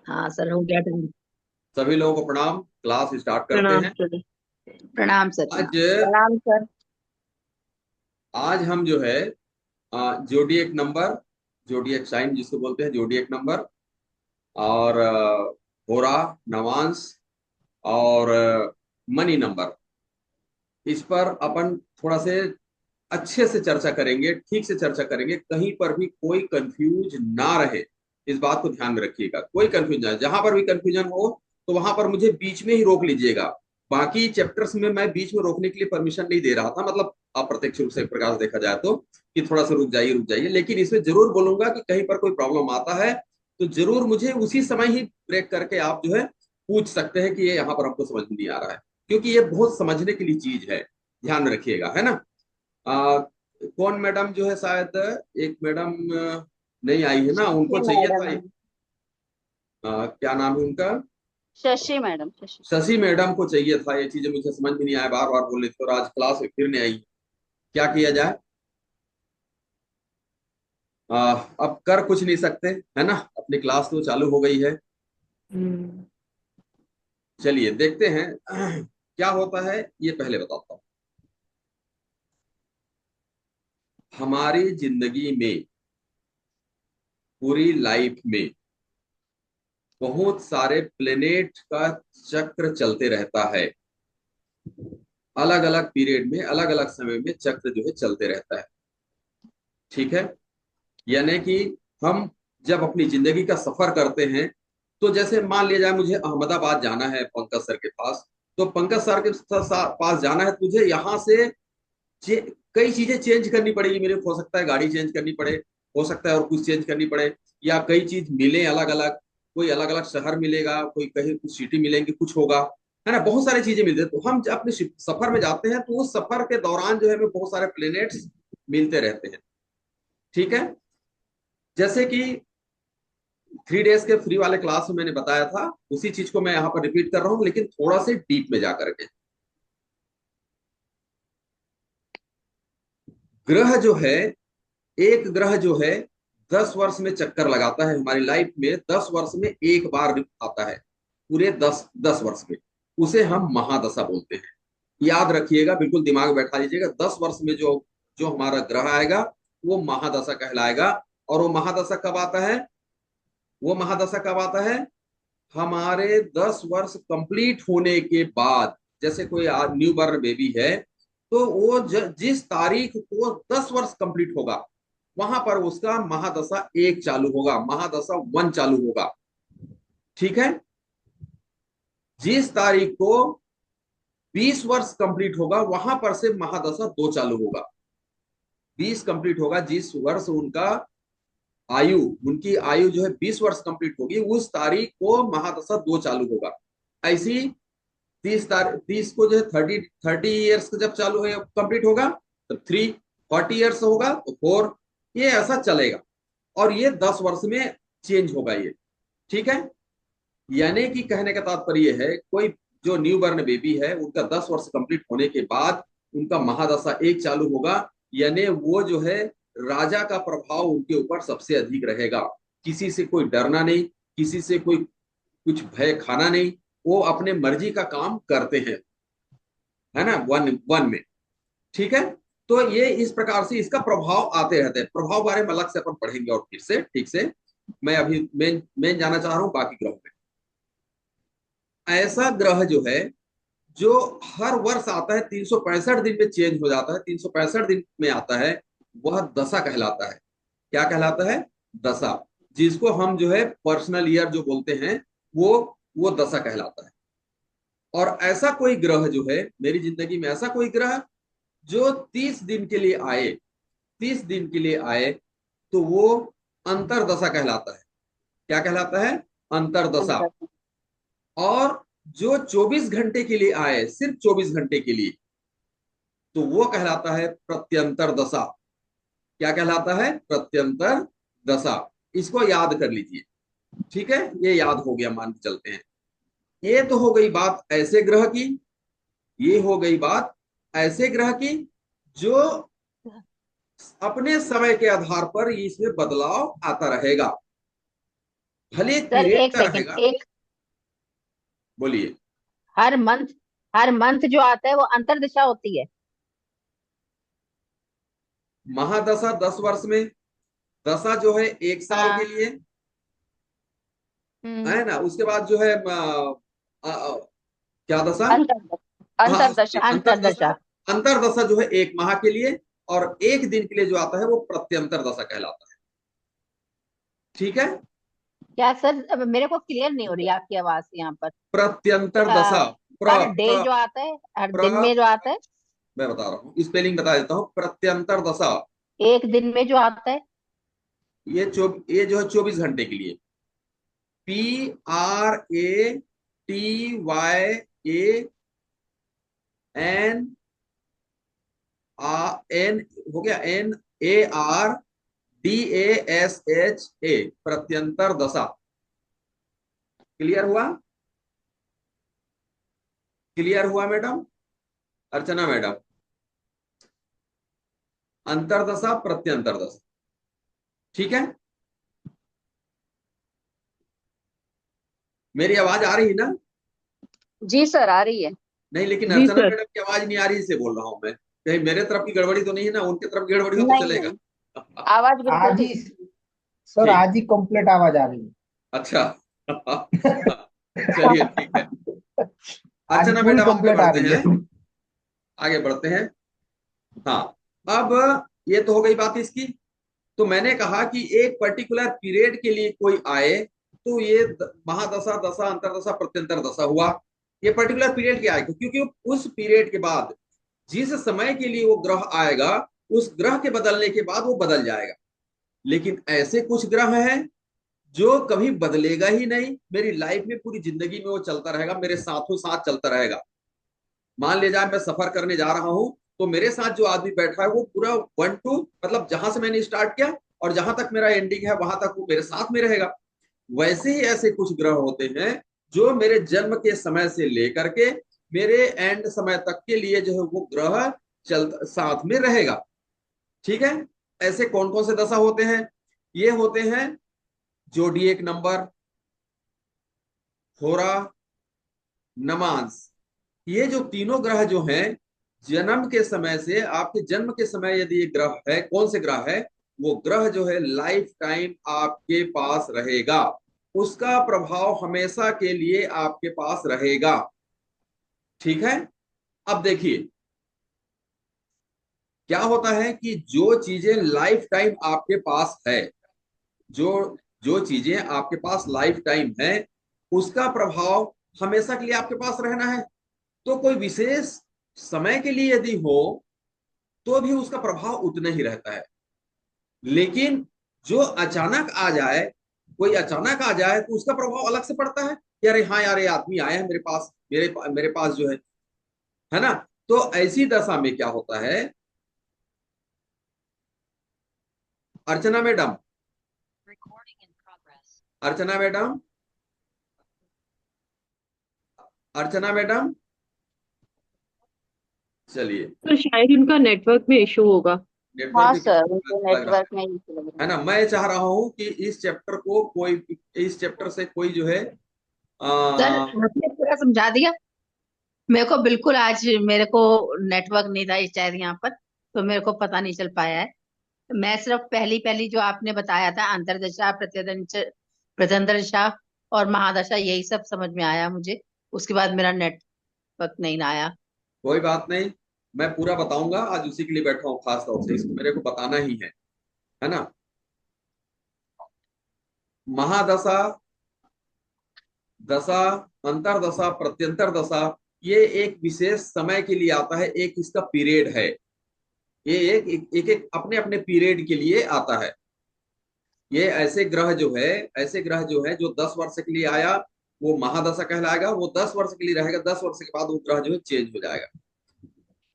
हाँ सर, हो गया टाइम। सभी लोगों को प्रणाम। क्लास स्टार्ट करते प्रणाम हैं। सर। प्रणाम सर, आज प्रणाम। प्रणाम सर। आज हम जो है जोडिएक नंबर, जोडिएक साइन जिसको बोलते हैं, जोडिएक नंबर और होरा, नवांश और मनी नंबर, इस पर अपन थोड़ा से अच्छे से चर्चा करेंगे, ठीक से चर्चा करेंगे, कहीं पर भी कोई कंफ्यूज ना रहे। इस बात को ध्यान में रखिएगा, कोई कंफ्यूजन ना, जहां पर भी कंफ्यूजन हो तो वहां पर मुझे बीच में ही रोक लीजिएगा। बाकी चैप्टर्स में मैं बीच में रोकने के लिए परमिशन नहीं दे रहा था, मतलब अप्रत्यक्ष रूप से एक प्रकार से देखा जाए तो, कि थोड़ा सा रुक जाइए, लेकिन इसमें जरूर बोलूंगा कि कहीं पर कोई प्रॉब्लम आता है तो जरूर मुझे उसी समय ही ब्रेक करके आप जो है पूछ सकते हैं कि ये यहाँ पर हमको समझ में नहीं आ रहा है, क्योंकि ये बहुत समझने के लिए चीज है। ध्यान में रखिएगा, है ना। आ, कौन मैडम जो है, शायद एक मैडम नहीं आई है ना, उनको शशि चाहिए था। मैडम है। क्या नाम है उनका? शशि मैडम, शशि। शशि मैडम को चाहिए था। ये चीजें मुझे समझ में नहीं आया, बार बार बोल रही थी और आज क्लास में फिर नहीं आई। क्या किया जाए? अब कर कुछ नहीं सकते, है ना, अपनी क्लास तो चालू हो गई है। हम्म। चलिए देखते हैं क्या होता है, ये पहले बताता हूँ। हमारी जिंदगी में, पूरी लाइफ में बहुत सारे प्लेनेट का चक्र चलते रहता है। अलग अलग पीरियड में, अलग अलग समय में चक्र जो है चलते रहता है। ठीक है। यानी कि हम जब अपनी जिंदगी का सफर करते हैं, तो जैसे मान लिया जाए मुझे अहमदाबाद जाना है पंकज सर के पास, तो पंकज सर के पास जाना है, तुझे यहाँ से कई चीजें चेंज करनी पड़ेगी मेरे को। हो सकता है गाड़ी चेंज करनी पड़े, हो सकता है और कुछ चेंज करनी पड़े, या कई चीज मिले अलग अलग। कोई अलग अलग शहर मिलेगा, कोई कहीं कुछ सिटी मिलेंगे, कुछ होगा, है ना, बहुत सारी चीजें मिलती है। तो हम जब अपने सफर में जाते हैं तो उस सफर के दौरान जो है हमें बहुत सारे प्लेनेट्स मिलते रहते हैं। ठीक है। जैसे कि 3 डेज के फ्री वाले क्लास में मैंने बताया था, उसी चीज को मैं यहाँ पर रिपीट कर रहा हूँ, लेकिन थोड़ा से डीप में जाकर के। ग्रह जो है, एक ग्रह जो है 10 वर्ष में चक्कर लगाता है हमारी लाइफ में, 10 वर्ष में एक बार आता है, पूरे 10 10 वर्ष में। उसे हम महादशा बोलते हैं। याद रखिएगा, बिल्कुल दिमाग में बैठा लीजिएगा, 10 वर्ष में जो जो हमारा ग्रह आएगा वो महादशा कहलाएगा। और वो महादशा कब आता है? वो महादशा कब आता है? हमारे 10 वर्ष कंप्लीट होने के बाद। जैसे कोई न्यू बर्न बेबी है, तो वो जिस तारीख को 10 वर्ष कंप्लीट होगा, वहां पर उसका महादशा एक चालू होगा, महादशा वन चालू होगा। ठीक है। जिस तारीख को 20 वर्ष कंप्लीट होगा, वहां पर से महादशा दो चालू होगा। 20 कंप्लीट होगा जिस वर्ष उनका आयु, उनकी आयु जो है 20 वर्ष कंप्लीट होगी, उस तारीख को महादशा दो चालू होगा। ऐसी 30 को जो है 30 30 ईयर्स जब चालू है कंप्लीट होगा, तो 40 ईयर्स होगा तो 4, ये ऐसा चलेगा। और ये 10 वर्ष में चेंज होगा ये। ठीक है। यानी कि कहने का तात्पर्य है, कोई जो न्यू बर्न बेबी है उनका 10 वर्ष कंप्लीट होने के बाद उनका महादशा एक चालू होगा। यानी वो जो है, राजा का प्रभाव उनके ऊपर सबसे अधिक रहेगा। किसी से कोई डरना नहीं, किसी से कोई कुछ भय खाना नहीं, वो अपने मर्जी का काम करते हैं, है ना, वन वन में। ठीक है। तो ये इस प्रकार से इसका प्रभाव आते रहते हैं। प्रभाव बारे में अलग से अपन पढ़ेंगे और फिर से ठीक से। मैं अभी मेन मेन जाना चाह रहा हूं बाकी ग्रहों में। ऐसा ग्रह जो है, जो हर वर्ष आता है, 365 दिन में चेंज हो जाता है, 365 दिन में आता है, वह दशा कहलाता है। क्या कहलाता है? दशा। जिसको हम जो है पर्सनल ईयर जो बोलते हैं, वो दशा कहलाता है। और ऐसा कोई ग्रह जो है मेरी जिंदगी में, ऐसा कोई ग्रह जो 30 दिन के लिए आए, 30 दिन के लिए आए, तो वो अंतरदशा कहलाता है। क्या कहलाता है? अंतरदशा। अंतर। और जो 24 घंटे के लिए आए, सिर्फ 24 घंटे के लिए, तो वो कहलाता है प्रत्यंतर दशा। क्या कहलाता है? प्रत्यंतर दशा। इसको याद कर लीजिए। ठीक है, ये याद हो गया, मान के चलते हैं। ये तो हो गई बात ऐसे ग्रह की, ये हो गई बात ऐसे ग्रह की जो अपने समय के आधार पर इसमें बदलाव आता रहेगा। भले एक सर पीरियड एक का सेकंड, रहेगा। एक बोलिए। हर मंथ, हर मंथ जो आता है वो अंतर्दशा होती है। महादशा 10 वर्ष में, दशा जो है 1 साल के हाँ। लिए, हम्म। है ना। उसके बाद जो है क्या दशा। अंतर्दशा, हाँ अंतर्दशा, अंतरदशा। अंतर्दशा। अंतरदशा जो है 1 माह के लिए, और 1 दिन के लिए जो आता है वो प्रत्यंतर दशा कहलाता है। ठीक है। क्या सर, अब मेरे को क्लियर नहीं हो रही आपकी आवाज यहाँ पर। प्रत्यंतर क्या दशा। प्र हर डे प्र जो आता है, हर प्र दिन में जो आता है, मैं बता रहा हूँ, स्पेलिंग बता देता हूँ। प्रत्यंतर दशा, एक दिन में जो आता है। ये जो है 24 घंटे के लिए। PRATYAN, एन हो गया, NARDASHA, प्रत्यंतर दशा। क्लियर हुआ? क्लियर हुआ मैडम? अर्चना मैडम, अंतरदशा प्रत्यंतर दशा। ठीक है। मेरी आवाज आ रही ना? जी सर, आ रही है। नहीं, लेकिन जी अर्चना सर। मैडम की आवाज नहीं आ रही, से बोल रहा हूं मैं। कहीं मेरे तरफ की गड़बड़ी तो नहीं है ना? उनके तरफ की गड़बड़ी हो तो नहीं चलेगा। नहीं, आवाज बिल्कुल आज ही, ठीक। सर ठीक। आज ही कंप्लीट आवाज आ रही अच्छा। है। चलिए ठीक है। आज अर्चना पूरी मैडम आगे कंप्लीट आ बढ़ते रही हैं। है। आगे बढ़ते हैं। हाँ। अब ये तो हो गई बात इसकी। तो मैंने कहा कि एक पर्टिकुलर पीरियड के लिए कोई आए तो ये महादशा, दशा, अंतरदशा, प्रत्यंतर दशा हुआ। ये पर्टिकुलर पीरियड क्या आएगा, क्योंकि उस पीरियड के बाद जिस समय के लिए वो ग्रह आएगा, उस ग्रह के बदलने के बाद वो बदल जाएगा। लेकिन ऐसे कुछ ग्रह हैं जो कभी बदलेगा ही नहीं, मेरी लाइफ में पूरी जिंदगी में वो चलता रहेगा, मेरे साथों साथ चलता रहेगा। मान ले जाए मैं सफर करने जा रहा हूं, तो मेरे साथ जो आदमी बैठा है वो पूरा 1 to, मतलब जहां से मैंने स्टार्ट किया और जहां तक मेरा एंडिंग है वहां तक वो मेरे साथ में रहेगा। वैसे ही ऐसे कुछ ग्रह होते हैं जो मेरे जन्म के समय से लेकर के मेरे एंड समय तक के लिए जो है वो ग्रह चल साथ में रहेगा। ठीक है। ऐसे कौन कौन से दशा होते हैं? ये होते हैं जोडिएक नंबर, होरा, नमांस। ये जो तीनों ग्रह जो हैं, जन्म के समय से, आपके जन्म के समय यदि ये ग्रह है, कौन से ग्रह है, वो ग्रह जो है लाइफ टाइम आपके पास रहेगा। उसका प्रभाव हमेशा के लिए आपके पास रहेगा। ठीक है। अब देखिए क्या होता है कि जो चीजें लाइफ टाइम आपके पास है, जो जो चीजें आपके पास लाइफ टाइम है, उसका प्रभाव हमेशा के लिए आपके पास रहना है। तो कोई विशेष समय के लिए यदि हो तो भी उसका प्रभाव उतना ही रहता है। लेकिन जो अचानक आ जाए, कोई अचानक आ जाए तो उसका प्रभाव अलग से पड़ता है कि अरे हाँ यार, ये आदमी आया है मेरे पास, मेरे पास जो है ना। तो ऐसी दशा में क्या होता है, अर्चना मैडम, अर्चना मैडम, अर्चना मैडम, चलिए। सर शायद उनका नेटवर्क में इशू होगा। नेटवर्क हाँ पे सर, किसी उनको लग रहा नेटवर्क में इशू लग रहा है ना। मैं चाह रहा हूं कि इस चैप्टर को कोई, इस चैप्टर से कोई जो है है। सर आ, आपने पूरा समझा दिया। मेरे को बिल्कुल आज, मेरे को नेटवर्क नहीं था शायद यहाँ पर, तो मेरे को पता नहीं चल पाया है। मैं सिर्फ पहली पहली जो आपने बताया था, अंतरदशा, प्रत्यंतरदशा और महादशा, यही सब समझ में आया मुझे। उसके बाद मेरा नेटवर्क नहीं आया। कोई बात नहीं, मैं पूरा बताऊंगा। आज उसी के लिए बैठा हूँ, खास तौर से इसको मेरे को बताना ही है ना। महादशा, दशा, अंतरदशा, प्रत्यंतर दशा, ये एक विशेष समय के लिए आता है, एक इसका पीरियड है। ये एक अपने अपने पीरियड के लिए आता है। ये ऐसे ग्रह जो है जो 10 वर्ष के लिए आया, वो महादशा कहलाएगा। वो 10 वर्ष के लिए रहेगा, 10 वर्ष के बाद वो ग्रह जो है चेंज हो जाएगा।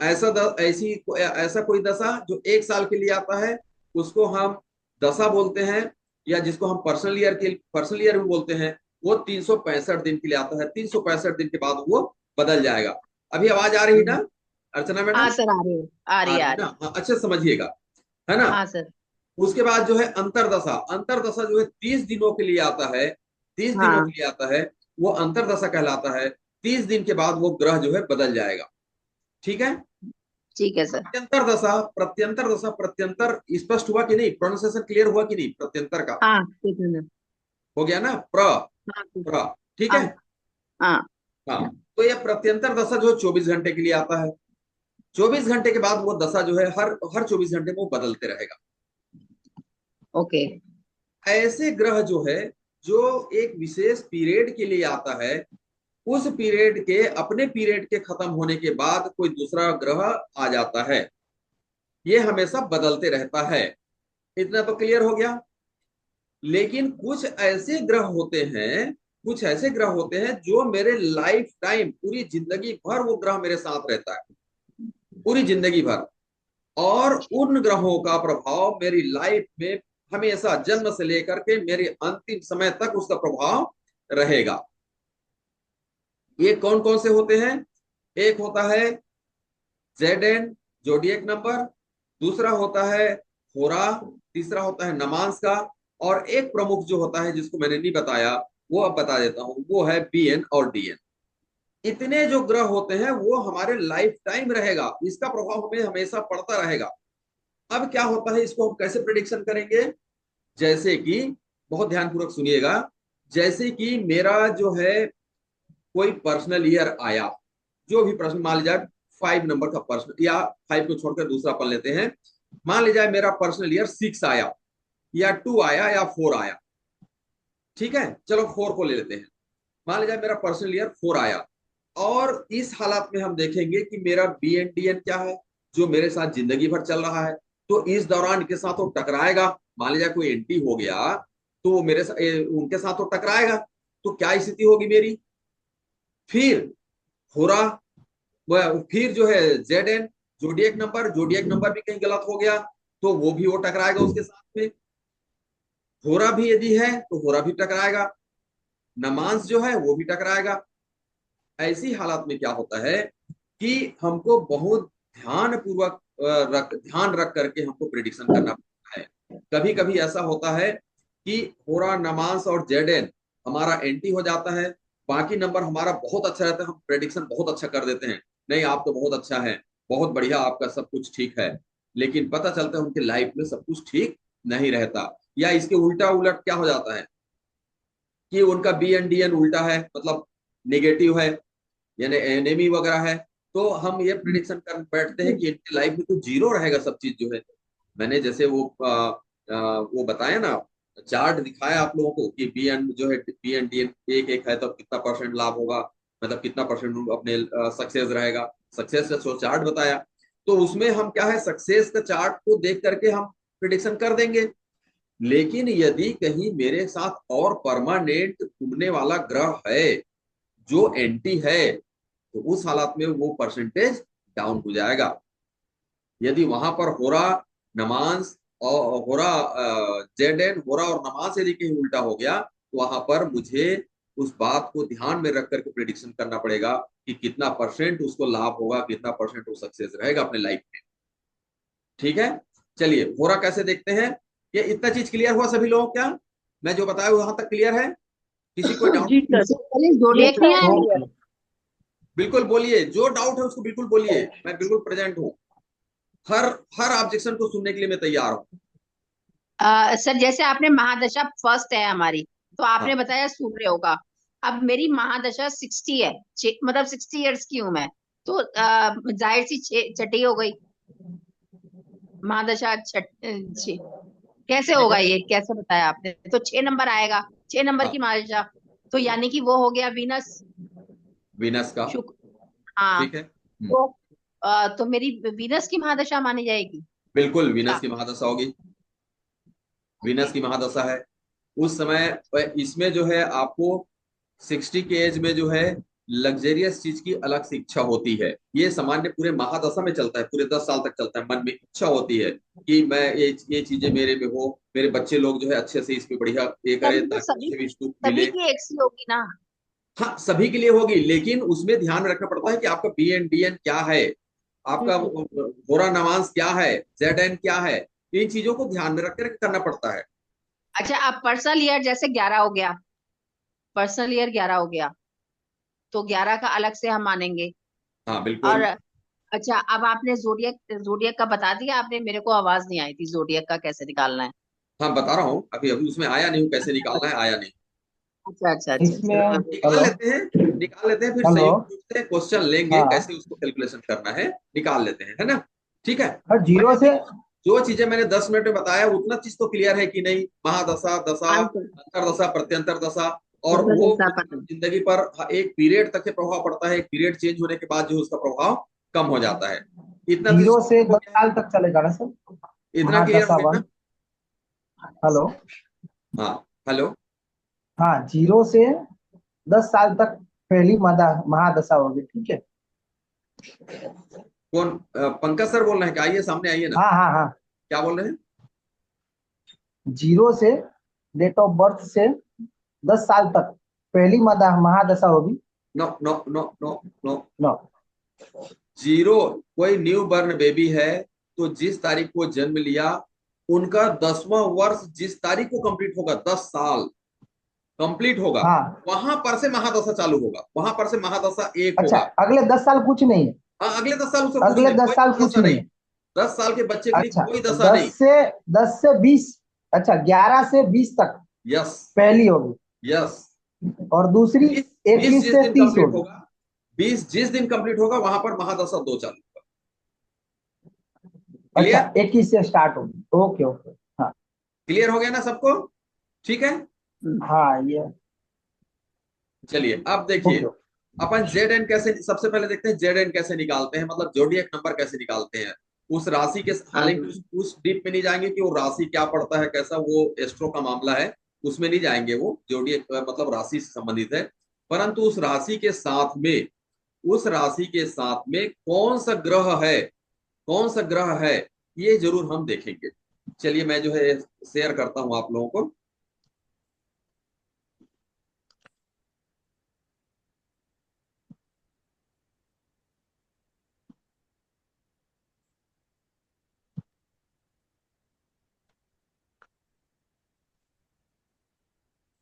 ऐसा कोई दशा जो 1 साल के लिए आता है, उसको हम दशा बोलते हैं, या जिसको हम पर्सनल ईयर भी बोलते हैं। वो 365 दिन के लिए आता है, 365 दिन के बाद वो बदल जाएगा। अभी आवाज आ रही ना अर्चना हाँ मैडम? सर, आ रही है, आ रही आ है, रही आ ना? रही है। हाँ, अच्छे से समझिएगा, है ना। हाँ सर। उसके बाद जो है अंतरदशा, अंतरदशा जो है 30 दिनों के लिए आता है। 30 दिनों हाँ के लिए आता है, वो अंतर्दशा कहलाता है। 30 दिन के बाद वो ग्रह जो है बदल जाएगा। ठीक है। ठीक है सर। प्रत्यंतर दशा, प्रत्यंतर दशा, प्रत्यंतर स्पष्ट हुआ कि नहीं? प्रोनाउंसिएशन क्लियर हुआ कि नहीं प्रत्यंतर का? हाँ ठीक है सर। हो गया ना? हाँ ठीक। प्र ठीक हाँ है। हाँ। हाँ, तो ये प्रत्यंतर दशा जो 24 घंटे के लिए आता है। 24 घंटे के बाद वो दशा जो है हर हर 24 घंटे में वो बदलते रहेगा। ओके। ऐसे ग्रह जो है, जो एक विशेष पीरियड के लिए आता है, उस पीरियड के अपने पीरियड के खत्म होने के बाद कोई दूसरा ग्रह आ जाता है। ये हमेशा बदलते रहता है। इतना तो क्लियर हो गया। लेकिन कुछ ऐसे ग्रह होते हैं, कुछ ऐसे ग्रह होते हैं जो मेरे लाइफ टाइम, पूरी जिंदगी भर वो ग्रह मेरे साथ रहता है, पूरी जिंदगी भर। और उन ग्रहों का प्रभाव मेरी लाइफ में हमेशा, जन्म से लेकर के मेरे अंतिम समय तक उसका प्रभाव रहेगा। ये कौन कौन से होते हैं? एक होता है जेड एन, जोडियक नंबर। दूसरा होता है होरा। तीसरा होता है नमांस का। और एक प्रमुख जो होता है, जिसको मैंने नहीं बताया, वो अब बता देता हूं, वो है बीएन और डीएन। इतने जो ग्रह होते हैं वो हमारे लाइफ टाइम रहेगा, इसका प्रभाव हमें हमेशा पड़ता रहेगा। अब क्या होता है, इसको हम कैसे प्रिडिक्शन करेंगे? जैसे कि, बहुत ध्यानपूर्वक सुनिएगा, जैसे कि मेरा जो है कोई पर्सनल ईयर आया, जो भी प्रश्न, मान लीजिए 5 नंबर का पर्सनल, या 5 को छोड़कर दूसरा पढ़ लेते हैं। मान लीजिए मेरा पर्सनल ईयर 6 आया, या 2 आया, या 4 आया। ठीक है, चलो 4 को ले लेते हैं। मान लीजिए मेरा पर्सनल ईयर 4 आया, और इस हालात में हम देखेंगे कि मेरा बी एन डी एन क्या है, जो मेरे साथ जिंदगी भर चल रहा है। तो इस दौरान के साथ वो टकराएगा। मान लीजिए कोई एंटी हो गया, तो वो उनके साथ तो टकराएगा। तो क्या स्थिति होगी मेरी? फिर होरा, फिर जो है Z N, zodiac number, zodiac number भी कहीं गलत हो गया तो वो भी वो टकराएगा उसके साथ में। होरा भी यदि है तो होरा भी टकराएगा। नमांस जो है वो भी टकराएगा। ऐसी हालात में क्या होता है कि हमको बहुत ध्यान पूर्वक ध्यान रख करके हमको प्रिडिक्शन करना पड़ता है। कभी कभी ऐसा होता है कि होरा, नमांस और जेडएन हमारा एंटी हो जाता है। बाकी नंबर हमारा बहुत अच्छा रहता है, हम प्रेडिक्शन बहुत अच्छा कर देते हैं, नहीं आप तो बहुत अच्छा है, बहुत बढ़िया, आपका सब कुछ ठीक है। लेकिन पता चलता है उनके लाइफ में सब कुछ ठीक नहीं रहता। या इसके उल्टा उलट क्या हो जाता है कि उनका बी एन डी एन उल्टा है, मतलब नेगेटिव है, यानी एनेमी वगैरह है। तो हम ये प्रिडिक्शन कर बैठते हैं कि इनकी लाइफ में तो जीरो रहेगा सब चीज जो है। मैंने जैसे वो बताया ना, चार्ट दिखाया आप लोगों को कि बी एन जो है, बी एन डी एन एक एक है तो कितना परसेंट लाभ होगा, मतलब कितना परसेंट अपने सक्सेस रहेगा, सक्सेस का चार्ट बताया। तो उसमें हम क्या है, सक्सेस का चार्ट को देख करके हम प्रिडिक्शन कर देंगे। लेकिन यदि कहीं मेरे साथ और परमानेंट घूमने वाला ग्रह है जो एंटी है, तो उस हालात में वो परसेंटेज डाउन हो जाएगा। यदि वहां पर होरा, नमांस और होरा, जेड एन, होरा और नमांस यदि कहीं उल्टा हो गया, तो वहां पर मुझे उस बात को ध्यान में रख करके प्रिडिक्शन करना पड़ेगा कि कितना परसेंट उसको लाभ होगा, कितना परसेंट वो सक्सेस रहेगा अपने लाइफ में। ठीक है। चलिए होरा कैसे देखते हैं। ये इतना चीज क्लियर हुआ सभी लोगों? क्या मैं जो बताया वहां तक क्लियर है? किसी कोई डाउट? जी सर। इससे पहले जी जोडियक नहीं सर। आया। बिल्कुल बोलिए, जो डाउट है उसको बिल्कुल बोलिए, मैं बिल्कुल प्रेजेंट हूँ। हर हर ऑब्जेक्शन को सुनने के लिए मैं तैयार हूँ। सर जैसे आपने महादशा फर्स्ट है हमारी, तो आपने हाँ, बताया सूर्य होगा। अब मेरी महादशा 60 है, मतलब 60 इयर्स की हूं मैं। तो जाहिर सी छठी हो गई महादशा, कैसे ठीक होगा है। ये, कैसे बताया आपने? तो 6 नंबर आएगा, 6 नंबर हाँ, की महादशा। तो यानी कि वो हो गया वीनस, वीनस का। शुक्र। हाँ। ठीक है। तो मेरी वीनस की महादशा मानी जाएगी बिल्कुल वीनस क्या? की महादशा होगी। ओके। वीनस की महादशा है उस समय। इसमें जो है आपको 60 के एज में जो है लग्जरियस चीज की अलग से इच्छा होती है। ये सामान्य पूरे महादशा में चलता है, पूरे 10 साल तक चलता है। मन में इच्छा होती है कि मैं ये चीजें मेरे में हो, मेरे बच्चे लोग जो है अच्छे से इसमें बढ़िया ये करें तभी तो ताकि सभी मुझे भी सुख सभी मिले। की एक सी होगी ना। हाँ, सभी के लिए होगी, लेकिन उसमें ध्यान रखना पड़ता है कि आपका बी एन डी एन क्या है, आपका हम्म। होरा नमांस क्या है, जेड एन क्या है। इन चीजों को ध्यान में रख कर करना पड़ता है। अच्छा, अब पर्सनल ईयर जैसे 11 हो गया, पर्सनल ईयर 11 हो गया, तो 11 का अलग से हम मानेंगे। हाँ और बिल्कुल। अच्छा, अब आपने जोडियक जोडियक का बता दिया आपने, मेरे को आवाज नहीं आई थी जोडियक का कैसे निकालना है। हाँ बता रहा हूँ, अभी अभी उसमें आया नहीं हूँ, कैसे निकालना है आया नहीं। अच्छा अच्छा अच्छा इसमें अच्छा। निकाल हेलो लेते हैं, निकाल लेते हैं, फिर हेलो। संयुक्त रूप से क्वेश्चन लेंगे हाँ कैसे उसको कैलकुलेशन करना है, निकाल लेते हैं, है ना। ठीक है। और बट जीरो अभी से। जो चीजें मैंने 10 मिनट में बताया उतना चीज तो क्लियर है कि नहीं, महादशा, दशा, आंसर अंतरदशा, प्रत्यंतर दशा, और जैसा वो जैसा मतलब पता। जिंदगी पर एक पीरियड तक के प्रभाव पड़ता है, एक पीरियड चेंज होने के बाद जो उसका प्रभाव कम हो जाता है। इतना चीज जीरो से हो 10 गया है, साल तक चलेगा ना सर? इतना क्लियर हो महादशा गया ना। वन। हेलो। हाँ हेलो। हाँ, जीरो से 10 साल तक पहली महादशा होगी, ठीक है। कौन पंकज सर बोल रहे हैं क्या? आइए सामने आइए ना। हाँ हाँ हाँ। क्या बोल रहे हैं? जीरो से डेट ऑफ बर्थ से 10 साल तक पहली महादशा होगी। No no no no no. No. Zero, कोई न्यू बर्न बेबी है तो जिस तारीख को जन्म लिया उनका 10वां वर्ष जिस तारीख को कंप्लीट होगा, 10 साल कंप्लीट होगा, हाँ। वहां पर से महादशा चालू होगा, वहां पर से महादशा एक अच्छा, होगा। अगले 10 साल कुछ नहीं है? हाँ अगले 10 साल उससे कुछ अगले नहीं, दस कोई साल कुछ दशा नहीं नहीं। है? 10 साल के बच्चे के लिए अच्छा, कोई दशा दस नहीं। से 10 से 20। अच्छा, 11 से 20 तक यस। पहली होगी, यस। और दूसरी 20 21 जिस से दिन 30 कंप्लीट होगी। होगा, 20 जिस दिन कंप्लीट होगा वहां पर महादशा दो चालू होगा। अच्छा, क्लियर? 21 से स्टार्ट होगी। Okay okay. हाँ। क्लियर हो गया ना सबको? ठीक है। हाँ ये। चलिए अब देखिए, ओके। अपन जेड एन कैसे, सबसे पहले देखते हैं जेड एन कैसे निकालते हैं, मतलब जोडियक नंबर कैसे निकालते हैं उस राशि के। हाँ हालांकि उस डीप में नहीं जाएंगे कि वो राशि क्या पड़ता है कैसा, वो एस्ट्रो का मामला है, उसमें नहीं जाएंगे, वो जोडियक मतलब राशि से संबंधित है। परंतु उस राशि के साथ में, उस राशि के साथ में कौन सा ग्रह है, कौन सा ग्रह है, ये जरूर हम देखेंगे। चलिए मैं जो है शेयर करता हूं आप लोगों को।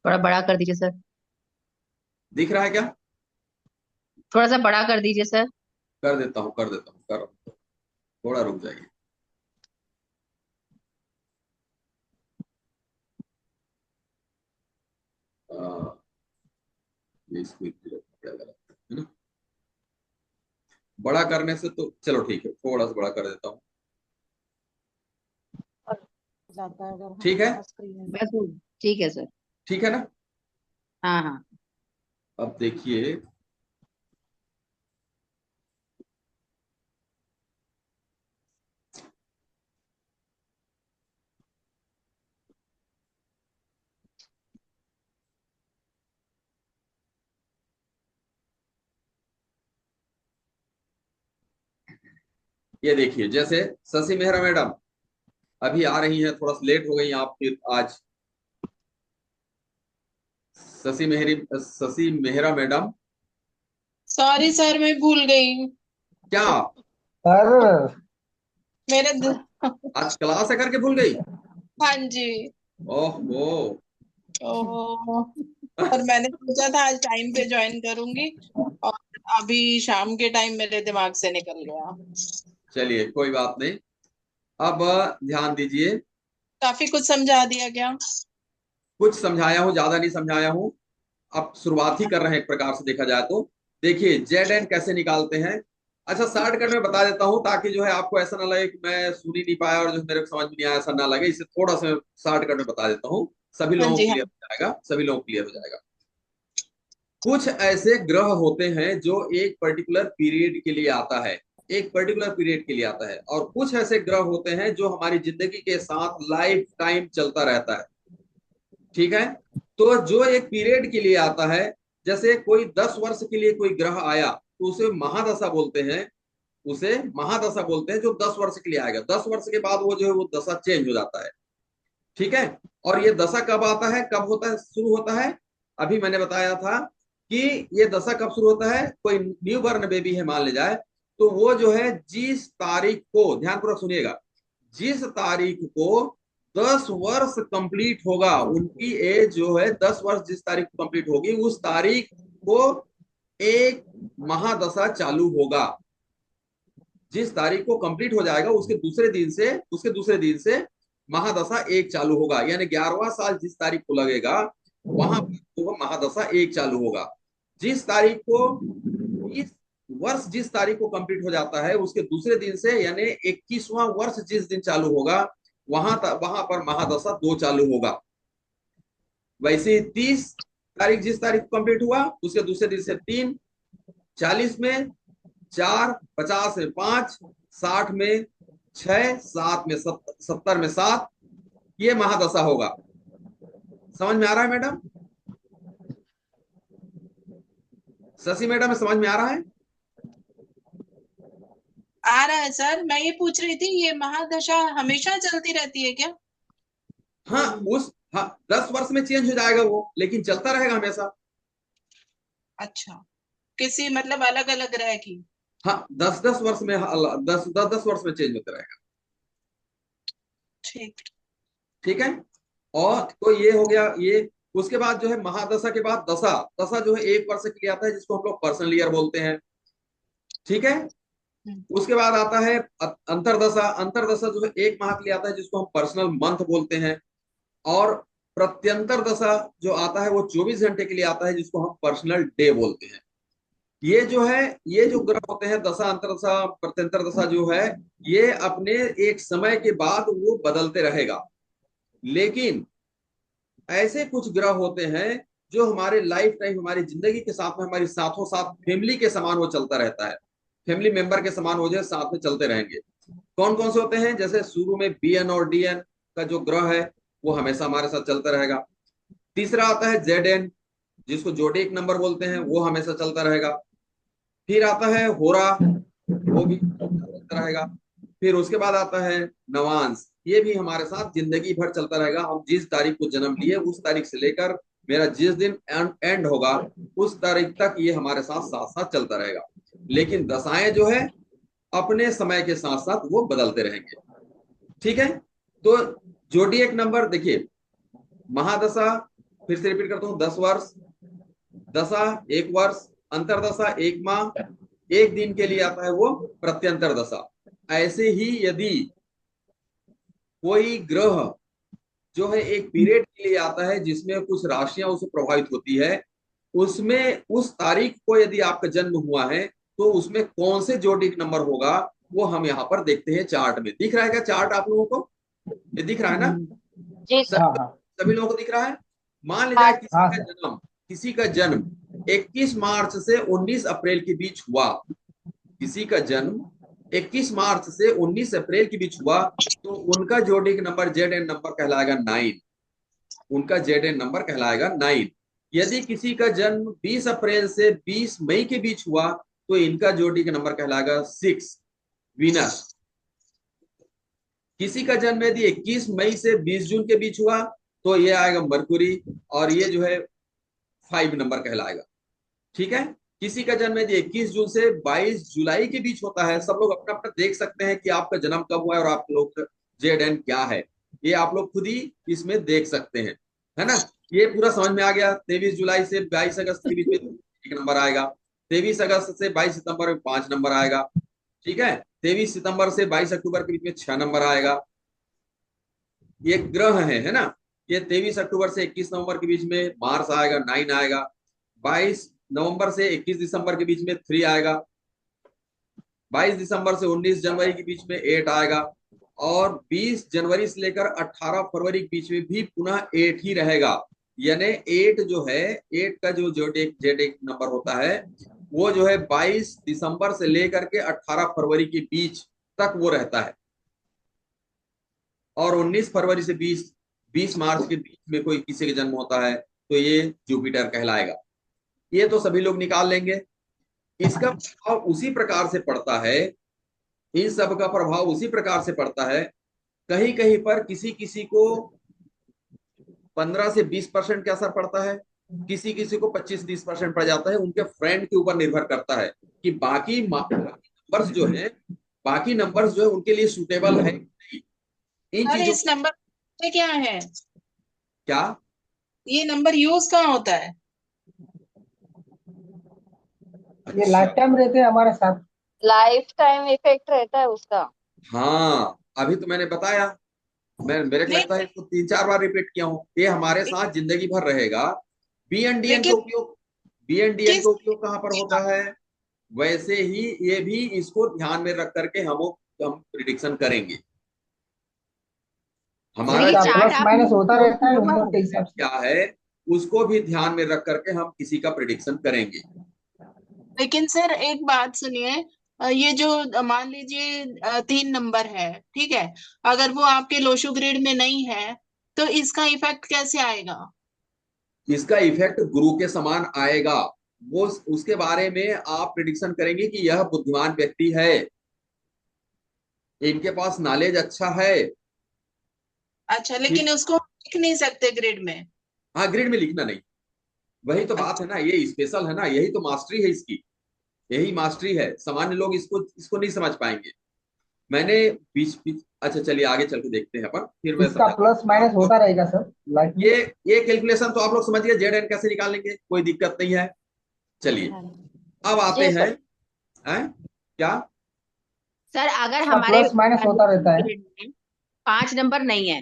थोड़ा बड़ा कर दीजिए सर। दिख रहा है क्या? थोड़ा सा बड़ा कर दीजिए सर। कर देता हूँ, कर देता हूँ, कर, थोड़ा रुक जाइए। आ, ये इसको क्या गलत है ना, बड़ा करने से तो चलो ठीक है, थोड़ा सा बड़ा कर देता हूँ। जाता है अगर ठीक है। हमारे पास स्क्रीन बस ठीक है सर। ठीक है ना। हाँ हाँ। अब देखिए, ये देखिए जैसे शशि मेहरा मैडम अभी आ रही हैं, थोड़ा सा लेट हो गई आप फिर आज। Shashi Mehra madam. Sorry sir, मैं भूल गई। क्या? सर। मेरे आज क्लास है करके भूल गई? हाँ जी। ओहो। ओ, और मैंने सोचा था आज टाइम पे ज्वाइन करूंगी, और अभी शाम के टाइम मेरे दिमाग से निकल गया। चलिए कोई बात नहीं। अब ध्यान दीजिए, काफी कुछ समझा दिया क्या? कुछ समझाया हूँ, ज्यादा नहीं समझाया हूँ। अब शुरुआत ही कर रहे हैं एक प्रकार से देखा जाए तो। देखिए जेड एन कैसे निकालते हैं। अच्छा शॉर्टकट में बता देता हूँ ताकि जो है आपको ऐसा ना लगे कि मैं सुन ही नहीं पाया और जो मेरे को समझ में नहीं आया, ऐसा ना लगे, इसे थोड़ा सा शॉर्टकट में बता देता हूँ, सभी हाँ लोगों को जी, हाँ। क्लियर हो जाएगा, सभी लोगों को क्लियर हो जाएगा। कुछ ऐसे ग्रह होते हैं जो एक पर्टिकुलर पीरियड के लिए आता है, एक पर्टिकुलर पीरियड के लिए आता है, और कुछ ऐसे ग्रह होते हैं जो हमारी जिंदगी के साथ लाइफ टाइम चलता रहता है। ठीक है। तो जो एक पीरियड के लिए आता है, जैसे कोई 10 वर्ष के लिए कोई ग्रह आया तो उसे महादशा बोलते हैं, उसे महादशा बोलते हैं, जो 10 वर्ष के लिए आएगा, 10 वर्ष के बाद वो जो है वो दशा चेंज हो जाता है। ठीक है। और ये दशा कब आता है, कब होता है, शुरू होता है, अभी मैंने बताया था कि ये दशा कब शुरू होता है। कोई न्यू बर्न बेबी है मान ले जाए, तो वो जो है जिस तारीख को, ध्यानपूर्वक सुनिएगा, जिस तारीख को 10 वर्ष कंप्लीट होगा, उनकी एज जो है 10 वर्ष जिस तारीख को कंप्लीट होगी उस तारीख को एक महादशा चालू होगा। जिस तारीख को कंप्लीट हो जाएगा उसके दूसरे दिन से महादशा एक चालू होगा, यानी 11वां साल जिस तारीख को लगेगा वहां पर वो महादशा एक चालू होगा। जिस तारीख को इस वर्ष जिस तारीख को कंप्लीट हो जाता है उसके दूसरे दिन से यानी 21वां वर्ष जिस दिन चालू होगा वहां पर महादशा दो चालू होगा। वैसे 30 तारीख जिस तारीख को कंप्लीट हुआ उसके दूसरे दिन से 3, 40 में 4, 50 में 5, 60 में 6, 7 में 70 में 7, ये महादशा होगा। समझ में आ रहा है मैडम? शशि मैडम समझ में आ रहा है? आ रहा है सर। मैं ये पूछ रही थी, ये महादशा हमेशा चलती रहती है क्या? हाँ 10 वर्ष में चेंज हो जाएगा वो, लेकिन चलता रहेगा हमेशा। अच्छा, किसी मतलब अलग अलग ग्रह की? हाँ 10 वर्ष में 10 वर्ष में चेंज होता रहेगा। ठीक। ठीक है। और तो ये हो गया ये। उसके बाद जो है महादशा के बाद दशा, दशा जो है 1 वर्ष के लिए आता है जिसको हम लोग पर्सनल ईयर बोलते हैं। ठीक है। उसके बाद आता है अंतरदशा, अंतरदशा जो है 1 माह के लिए आता है जिसको हम पर्सनल मंथ बोलते हैं। और प्रत्यंतर दशा जो आता है वो 24 घंटे के लिए आता है जिसको हम पर्सनल डे बोलते हैं। ये जो है ये जो ग्रह होते हैं दशा, अंतरदशा, प्रत्यंतर दशा जो है ये अपने एक समय के बाद वो बदलते रहेगा। लेकिन ऐसे कुछ ग्रह होते हैं जो हमारे लाइफ टाइम हमारी जिंदगी के साथ में हमारी साथों साथ फैमिली के समान वो चलता रहता है, फैमिली मेंबर के समान हो जाए, साथ में चलते रहेंगे। कौन कौन से होते हैं? जैसे शुरू में BN और DN का जो ग्रह है वो हमेशा हमारे साथ चलता रहेगा। तीसरा आता है ZN जिसको जोडिक नंबर बोलते हैं, वो हमेशा चलता रहेगा। फिर आता है होरा, वो भी चलता रहेगा। फिर उसके बाद आता है नवांश, ये भी हमारे साथ जिंदगी भर चलता रहेगा। हम जिस तारीख को जन्म लिए उस तारीख से लेकर मेरा जिस दिन एंड होगा उस तारीख तक ये हमारे साथ साथ साथ चलता रहेगा। लेकिन दशाएं जो है अपने समय के साथ साथ वो बदलते रहेंगे। ठीक है। तो जोडिएक नंबर देखिए, महादशा फिर से रिपीट करता हूं 10 वर्ष, दशा 1 वर्ष, अंतरदशा 1 माह, 1 दिन के लिए आता है वो प्रत्यंतर दशा। ऐसे ही यदि कोई ग्रह जो है एक पीरियड के लिए आता है जिसमें कुछ राशियां उसे प्रभावित होती है, उसमें उस तारीख को यदि आपका जन्म हुआ है तो उसमें कौन से जोडिक नंबर होगा वो हम यहाँ पर देखते हैं। चार्ट में दिख रहा है क्या? चार्ट आप लोगों को ये दिख रहा है ना? जी सर। सभी लोगों को दिख रहा है। मान लीजिए किसी का जन्म 21 मार्च से 19 अप्रैल के बीच हुआ, किसी का जन्म 21 मार्च से 19 अप्रैल के बीच हुआ तो उनका जोडिक नंबर ZN नंबर कहलाएगा 9। उनका ZN नंबर कहलाएगा 9। यदि किसी का जन्म 20 अप्रैल से 20 मई के बीच हुआ तो इनका जोडिक नंबर कहलाएगा 6, वीनस। किसी का जन्म यदि 21 मई से 20 जून के बीच हुआ तो ये आएगा मरकुरी, और ये जो है 5 नंबर कहलाएगा। ठीक है। किसी का जन्म यदि 21 जून से 22 जुलाई के बीच होता है, सब लोग अपना अपना देख सकते हैं कि आपका जन्म कब हुआ है और आप लोग ZN क्या है, ये आप लोग खुद ही इसमें देख सकते हैं, है ना? ये पूरा समझ में आ गया। 23 जुलाई से 22 अगस्त के बीच में 1 नंबर आएगा, 23 अगस्त से 22 सितंबर में 5 नंबर आएगा। ठीक है। 23 सितंबर से 22 अक्टूबर के बीच में 6 नंबर आएगा। ये ग्रह है ना? ये 23 अक्टूबर से 21 नवंबर के बीच में मार्स आएगा, 9 आएगा। 22 नवंबर से 21 दिसंबर के बीच में 3 आएगा। 22 दिसंबर से 19 जनवरी के बीच में 8 आएगा। और 20 जनवरी से लेकर 18 फरवरी के बीच में भी पुनः 8 ही रहेगा। यानी 8 जो है, 8 का जो जोडिक नंबर होता है वो जो है 22 दिसंबर से लेकर के 18 फरवरी के बीच तक वो रहता है। और 19 फरवरी से 20 मार्च के बीच में कोई किसी का जन्म होता है तो ये जुपिटर कहलाएगा। ये तो सभी लोग निकाल लेंगे। इसका प्रभाव उसी प्रकार से पड़ता है, इन सब का प्रभाव उसी प्रकार से पड़ता है। कहीं कहीं पर किसी किसी को 15 से 20% का असर पड़ता है, किसी किसी को 25-30% पड़ जाता है। उनके फ्रेंड के ऊपर निर्भर करता है कि बाकी नंबर्स जो है उनके लिए सूटेबल है। इन अरे चीजों इस नंबर ये क्या है? क्या? ये नंबर यूज कहाँ होता है? ये लाइफ अच्छा, टाइम रहते हैं हमारे साथ। लाइफ टाइम इफेक्ट रहता है उसका। हाँ अभी तो मैंने बताया। मैं मेरे को लगता है नहीं, इसको 3-4 बार रिपीट किया हूँ। ये हमारे साथ जिंदगी भर रहेगा। BNDN का लेकिन उपयोग, BNDN किस का उपयोग कहाँ पर होता है? वैसे ही ये भी इसको ध्यान में रख करके हम प्रिडिक्शन करेंगे। सर हमारा ये अच्छा, चार्ट प्लस आप माइनस मुझे होता शो रहता है किए उन हुआ लोग के है। हिसाब से। क्या है उसको भी ध्यान में रख करके हम किसी का प्रिडिक्शन करेंगे। लेकिन सर एक बात सुनिए, ये जो मान लीजिए 3 नंबर है, ठीक है, अगर वो आपके लोशो ग्रिड में नहीं है तो इसका इफेक्ट कैसे आएगा? इसका इफेक्ट गुरु के समान आएगा। वो उसके बारे में आप प्रिडिक्शन करेंगे कि यह बुद्धिमान व्यक्ति है, इनके पास नॉलेज अच्छा है। अच्छा, लेकिन ठीक। उसको लिख नहीं सकते ग्रिड में? हाँ, ग्रिड में लिखना नहीं। वही तो बात अच्छा। है ना, ये स्पेशल है ना, यही तो मास्टरी है इसकी। यही मास्टरी है, सामान्य लोग इसको इसको नहीं समझ पाएंगे। मैंने बीच बीच अच्छा चलिए आगे चल के देखते हैं अपन, फिर मैं इसका समझाता प्लस हूँ माइनस आपको। होता रहेगा सर लाइफ में। ये ये कैलकुलेशन तो आप लोग समझिए, ZN कैसे निकालेंगे, कोई दिक्कत नहीं है। चलिए अब आते जी हैं। सर। क्या? सर अगर इसका हमारे प्लस माइनस होता रहता है। ग्रिड में 5 नंबर नहीं है,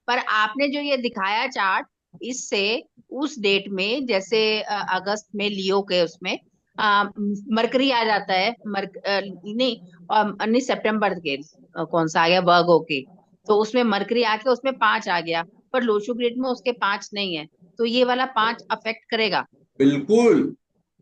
पर आपने जो ये दिखाया चार्ट, इससे उस डेट में जैसे अगस्त में लियो के उसमें मरकरी आ जाता है, नहीं, नहीं सितंबर के कौन सा आ गया, वर्गो के। तो उसमें मरकरी आके उसमें 5 आ गया, पर लोशो ग्रिड में उसके 5 नहीं है। तो ये वाला 5 अफेक्ट करेगा। बिल्कुल,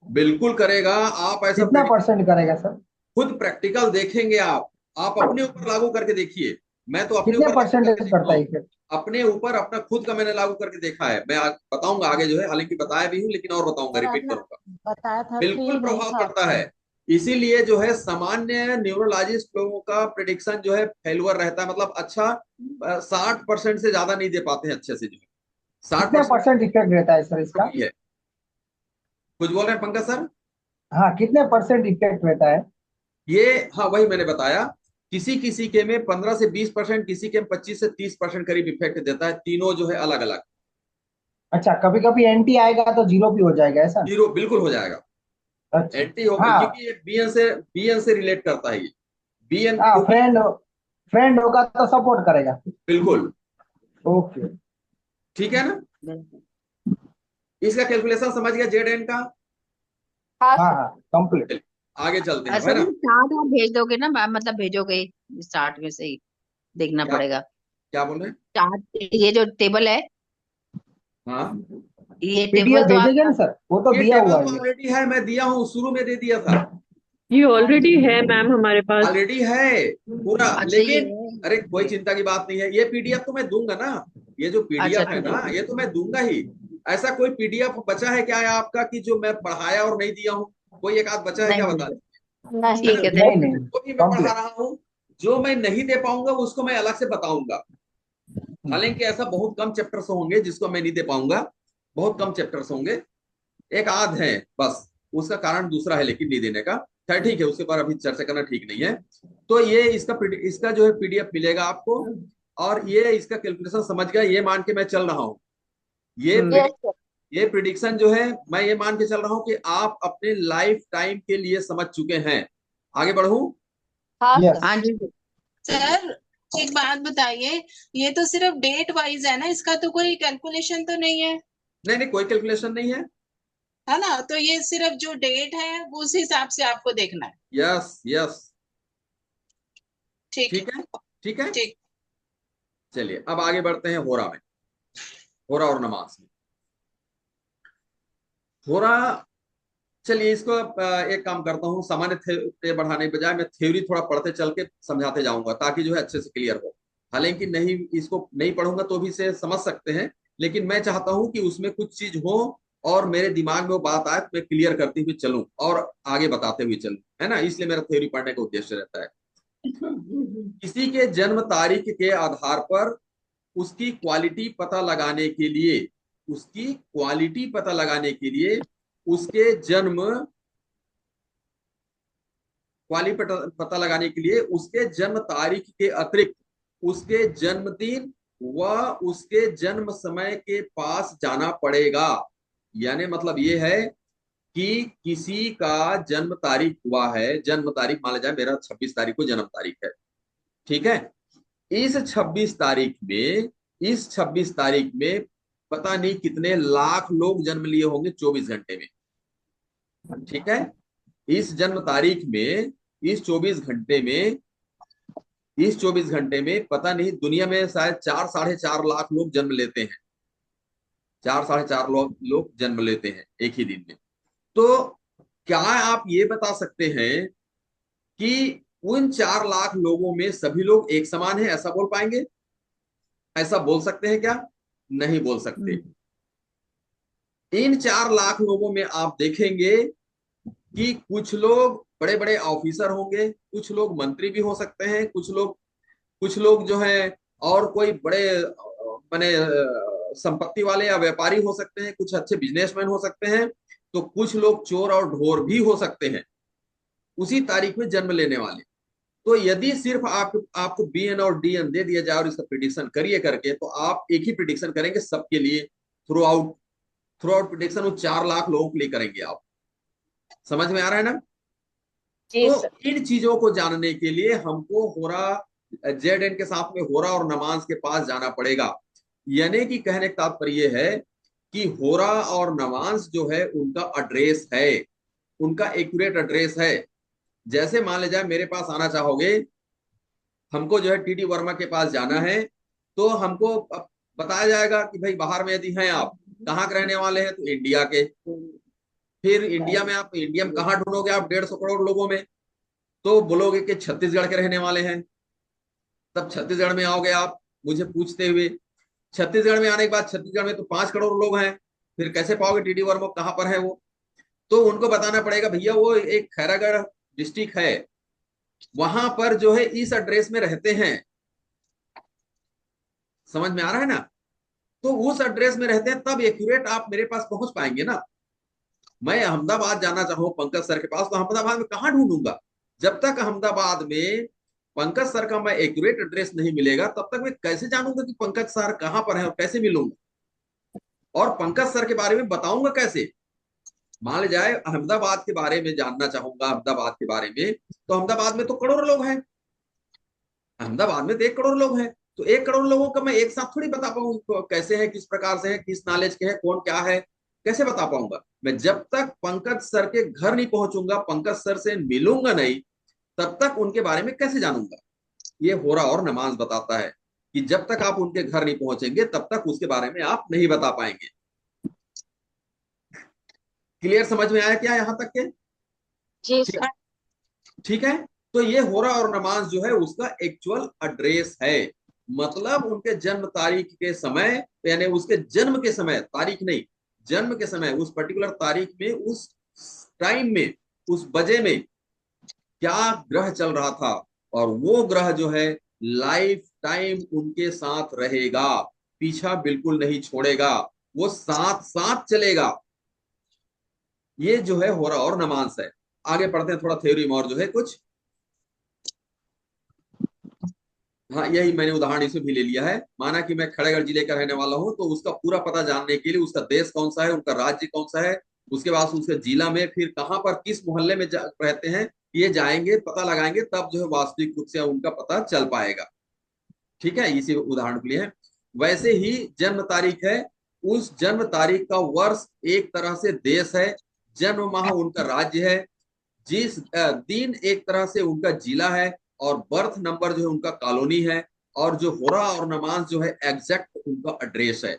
बिल्कुल करेगा। आप ऐसा कितना परसेंट करेगा सर? खुद प्रैक्टिकल देखेंगे आप अपने ऊपर लागू करके देखिए। मैं तो अपने कितने ऊपर लागू करके परसेंटेज देखा करता है हूँ। इफेक्ट? अपने ऊपर अपना खुद का मैंने लागू करके देखा है। मैं बताऊंगा आगे जो है, हालांकि बताया भी हूँ लेकिन और बताऊंगा, और रिपीट आपने करूंगा। बताया था बिल्कुल 3 नहीं प्रभाव था पड़ता ऑप्शन। है। इसीलिए जो है सामान्य न्यूरोलॉजिस्ट लोगों का प्रिडिक्शन जो है फेलुअर रहता है, मतलब अच्छा 60% से ज्यादा नहीं दे पाते हैं अच्छे से, जो है साठ कितने परसेंट परसेंट इफेक्ट रहता है सर इसका? है। कुछ बोल रहे हैं पंकज सर? हाँ, कितने परसेंट इफेक्ट रहता है? ये हाँ वही मैंने बताया। किसी किसी के में 15 से 20%, किसी के में 25 से 30% करीब इफेक्ट देता है। तीनों जो है अलग अलग। अच्छा, कभी कभी एंटी आएगा तो जीरो भी हो जाएगा ऐसा? जीरो बिल्कुल हो जाएगा। अच्छा। एंटी होगा हाँ। क्योंकि ये BN से रिलेट करता है ये। BN हाँ, क्योंकि फ्रेंड फ्रेंड होगा तो सपोर्ट करेगा। बिल्कुल। ओके। ठीक है ना? इसका कैलकुलेशन समझ गया ZN का? हाँ हाँ सर। हाँ, कंप्लीट। चलिए आगे चलते हैं, है सर ना? ये चार्ट आप भेज दोगे ना, मतलब भेजोगे, चार्ट में से ही देखना क्या पड़ेगा। क्या बोल रहे हैं? चार्ट, ये जो टेबल है, हाँ, ये टेबल पीडीएफ तो आप, भेजेंगे ना सर, वो तो ये दिया टेबल हुआ तो है ये। ऑलरेडी है, मैं दिया हूँ, शुरू में दे दिया था। ये हाँ ऑलरेडी जी। है मैम हमारे पास। ऑलरेडी है पूरा, अच्छा ये लेकिन अरे कोई है। चिंता की बात नहीं है, ये PDF तो मैं दूंगा ना। ये जो अच्छा PDF है ठीक ना, है। ये तो मैं दूंगा ही। ऐसा कोई PDF बचा है क्या है आपका कि जो मैं पढ़ाया और नहीं दिया हूँ? कोई एक आध बचा है क्या, नहीं बता नहीं, दीजिए। है नहीं। ना? ठीक है नहीं थैंक नहीं, यू। जो भी मैं पढ़ा कंप्लीट। रहा हूँ, जो मैं नहीं दे पाऊंगा उसको मैं अलग से बताऊंगा। हालांकि ऐसा बहुत कम चैप्टर्स होंगे जिसको मैं नहीं दे पाऊंगा। बहुत कम चैप्टर्स होंगे, एक आध है बस। उसका कारण दूसरा है लेकिन नहीं देने का। खैर ठीक है, उसके बाद अभी चर्चा करना ठीक नहीं है। तो ये इसका जो है PDF मिलेगा आपको। और ये इसका कैलकुलेशन समझ गया, ये मान के मैं चल रहा हूँ। ये यस प्रिडिक्शन सर। ये प्रिडिक्शन जो है, मैं ये मान के चल रहा हूँ कि आप अपने लाइफ टाइम के लिए समझ चुके हैं। आगे बढ़ू? हाँ सर। यस। हाँ जी। सर एक बात बताइए, ये तो सिर्फ डेट वाइज है ना, इसका तो कोई कैलकुलेशन तो नहीं है? नहीं नहीं, कोई कैलकुलेशन नहीं है। है ना, तो ये सिर्फ जो डेट है वो उस हिसाब से आपको देखना है। Yes yes. ठीक है। ठीक है, ठीक है। ठीक। चलिए अब आगे बढ़ते हैं होरा में, होरा और नमाज में। होरा, चलिए इसको एक काम करता हूँ, सामान्य थे बढ़ाने के बजाय मैं थ्योरी थोड़ा पढ़ते चल के समझाते जाऊंगा ताकि जो है अच्छे से क्लियर हो। हालांकि नहीं, इसको नहीं पढ़ूंगा तो भी इसे समझ सकते हैं, लेकिन मैं चाहता हूं कि उसमें कुछ चीज हो और मेरे दिमाग में वो बात आए तो मैं क्लियर करते हुए चलूं और आगे बताते हुए चलूं, है ना? इसलिए मेरा थ्योरी पढ़ने का उद्देश्य रहता है। किसी के जन्म तारीख के आधार पर उसकी क्वालिटी पता लगाने के लिए, उसकी क्वालिटी पता लगाने के लिए उसके जन्म क्वालिटी पता लगाने के लिए उसके जन्म तारीख के अतिरिक्त उसके जन्मदिन, वह उसके जन्म समय के पास जाना पड़ेगा। यानी मतलब ये है कि किसी का जन्म तारीख हुआ है, जन्म तारीख मान लिया जाए मेरा 26 तारीख को जन्म तारीख है, ठीक है। इस 26 तारीख में, इस 26 तारीख में पता नहीं कितने लाख लोग जन्म लिए होंगे 24 घंटे में, ठीक है। इस जन्म तारीख में, इस 24 घंटे में, इस 24 घंटे में पता नहीं दुनिया में शायद 4 साढ़े 4 लाख लोग जन्म लेते हैं। 4 साढ़े 4 लोग जन्म लेते हैं एक ही दिन में। तो क्या आप ये बता सकते हैं कि उन 4 लाख लोगों में सभी लोग एक समान हैं, ऐसा बोल पाएंगे? ऐसा बोल सकते हैं क्या? नहीं बोल सकते। इन 4 लाख लोगों में आप देखेंगे कि कुछ लोग बड़े बड़े ऑफिसर होंगे, कुछ लोग मंत्री भी हो सकते हैं, कुछ लोग जो है और कोई बड़े माने संपत्ति वाले या व्यापारी हो सकते हैं, कुछ अच्छे बिजनेसमैन हो सकते हैं, तो कुछ लोग चोर और ढोर भी हो सकते हैं उसी तारीख में जन्म लेने वाले। तो यदि सिर्फ आपको बी एन और डी एन दे दिया जाए और इसका प्रिडिक्शन करिए करके, तो आप एक ही प्रिडिक्शन करेंगे सबके लिए, थ्रू आउट प्रिडिक्शन वो 4 लाख लोगों के लिए करेंगे आप। समझ में आ रहा है ना? जी तो सर। इन चीजों को जानने के लिए हमको होरा जेड एन के साथ में होरा और नमाज के पास जाना पड़ेगा। यानी कि कहने का तात्पर्य है कि होरा और नमाज जो है उनका एड्रेस है, उनका एक्यूरेट एड्रेस है। जैसे मान ले जाए मेरे पास आना चाहोगे, हमको जो है टीटी वर्मा के पास जाना है, तो हमको बताया जाएगा कि भाई बाहर में यदि हैं आप, कहाँ के रहने वाले हैं, तो इंडिया के। फिर इंडिया में आप इंडिया में कहाँ ढूंढोगे आप 150 करोड़ लोगों में? तो बोलोगे कि छत्तीसगढ़ के रहने वाले हैं। तब छत्तीसगढ़ में आओगे आप मुझे पूछते हुए, छत्तीसगढ़ में आने के बाद छत्तीसगढ़ में तो 5 करोड़ लोग हैं, फिर कैसे पाओगे टीडी वर्मा कहाँ पर है वो? तो उनको बताना पड़ेगा भैया वो एक खैरागढ़ डिस्ट्रिक्ट है, वहां पर जो है इस एड्रेस में रहते हैं। समझ में आ रहा है ना? तो उस एड्रेस में रहते हैं, तब एक्यूरेट आप मेरे पास पहुंच पाएंगे ना। मैं अहमदाबाद जाना चाहूँ पंकज सर के पास, तो अहमदाबाद में कहाँ ढूंढूंगा? जब तक अहमदाबाद में पंकज सर का मैं एक्यूरेट एड्रेस नहीं मिलेगा, तब तक मैं कैसे जानूंगा कि पंकज सर कहाँ पर है और कैसे मिलूंगा, और पंकज सर के बारे में बताऊंगा कैसे? मान लिया जाए अहमदाबाद के बारे में जानना चाहूंगा, अहमदाबाद के बारे में, तो अहमदाबाद में तो करोड़ों लोग हैं, अहमदाबाद में तो 1 करोड़ लोग हैं। तो 1 करोड़ लोगों का मैं एक साथ थोड़ी बता पाऊंगा कैसे है, किस प्रकार से है, किस नॉलेज के है, कौन क्या है, कैसे बता पाऊंगा? मैं जब तक पंकज सर के घर नहीं पहुंचूंगा, पंकज सर से मिलूंगा नहीं, तब तक उनके बारे में कैसे जानूंगा? ये होरा और नमाज बताता है कि जब तक आप उनके घर नहीं पहुंचेंगे, तब तक उसके बारे में आप नहीं बता पाएंगे। क्लियर? समझ में आया क्या यहां तक के? जी ठीक सर। है, ठीक है। तो ये होरा और नमाज जो है उसका एक्चुअल एड्रेस है। मतलब उनके जन्म तारीख के समय, यानी उसके जन्म के समय, तारीख नहीं, जन्म के समय, उस पर्टिकुलर तारीख में, उस टाइम में, उस बजे में क्या ग्रह चल रहा था, और वो ग्रह जो है लाइफ टाइम उनके साथ रहेगा, पीछा बिल्कुल नहीं छोड़ेगा, वो साथ साथ चलेगा। ये जो है होरा और नमाज है। आगे पढ़ते हैं थोड़ा थ्योरी में और जो है कुछ। हाँ, यही मैंने उदाहरण इसे भी ले लिया है। माना कि मैं खड़गड़ जिले का रहने वाला हूँ, तो उसका पूरा पता जानने के लिए उसका देश कौन सा है, उनका राज्य कौन सा है, उसके बाद उसके जिला में फिर कहाँ पर किस मोहल्ले में रहते हैं, ये जाएंगे पता लगाएंगे, तब जो है वास्तविक रूप से उनका पता चल पाएगा। ठीक है, इसी उदाहरण के लिए है। वैसे ही जन्म तारीख है, उस जन्म तारीख का वर्ष एक तरह से देश है, जन्म माह उनका राज्य है, जिस दिन एक तरह से उनका जिला है, और बर्थ नंबर जो है उनका कॉलोनी है, और जो होरा और नमाज जो है एग्जैक्ट उनका एड्रेस है।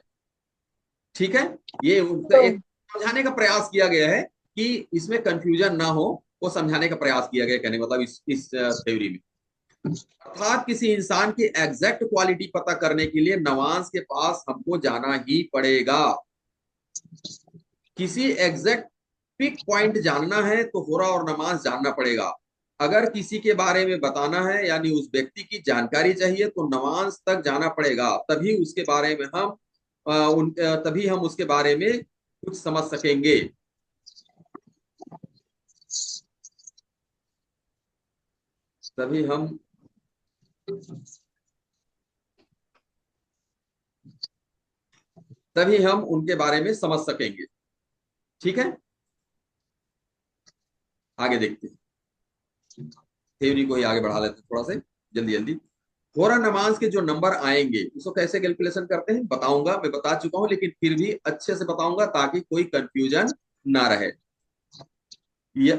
ठीक है, ये उनका तो एक समझाने का प्रयास किया गया है कि इसमें कंफ्यूजन ना हो, वो समझाने का प्रयास किया गया, कहने मतलब इस थ्योरी में। अर्थात किसी इंसान की एग्जैक्ट क्वालिटी पता करने के लिए नवाज के पास हमको जाना ही पड़ेगा। किसी एग्जैक्ट पिक पॉइंट जानना है तो होरा और नमाज जानना पड़ेगा। अगर किसी के बारे में बताना है, यानी उस व्यक्ति की जानकारी चाहिए, तो नमाज तक जाना पड़ेगा, तभी उसके बारे में हम तभी हम उसके बारे में कुछ समझ सकेंगे। तभी हम तभी हम उनके बारे में समझ सकेंगे। ठीक है, आगे देखते हैं, थ्योरी को ही आगे बढ़ा लेते हैं थोड़ा से जल्दी जल्दी। होरा नमाज के जो नंबर आएंगे उसको कैसे कैलकुलेशन करते हैं बताऊंगा, मैं बता चुका हूं लेकिन फिर भी अच्छे से बताऊंगा ताकि कोई कंफ्यूजन ना रहे।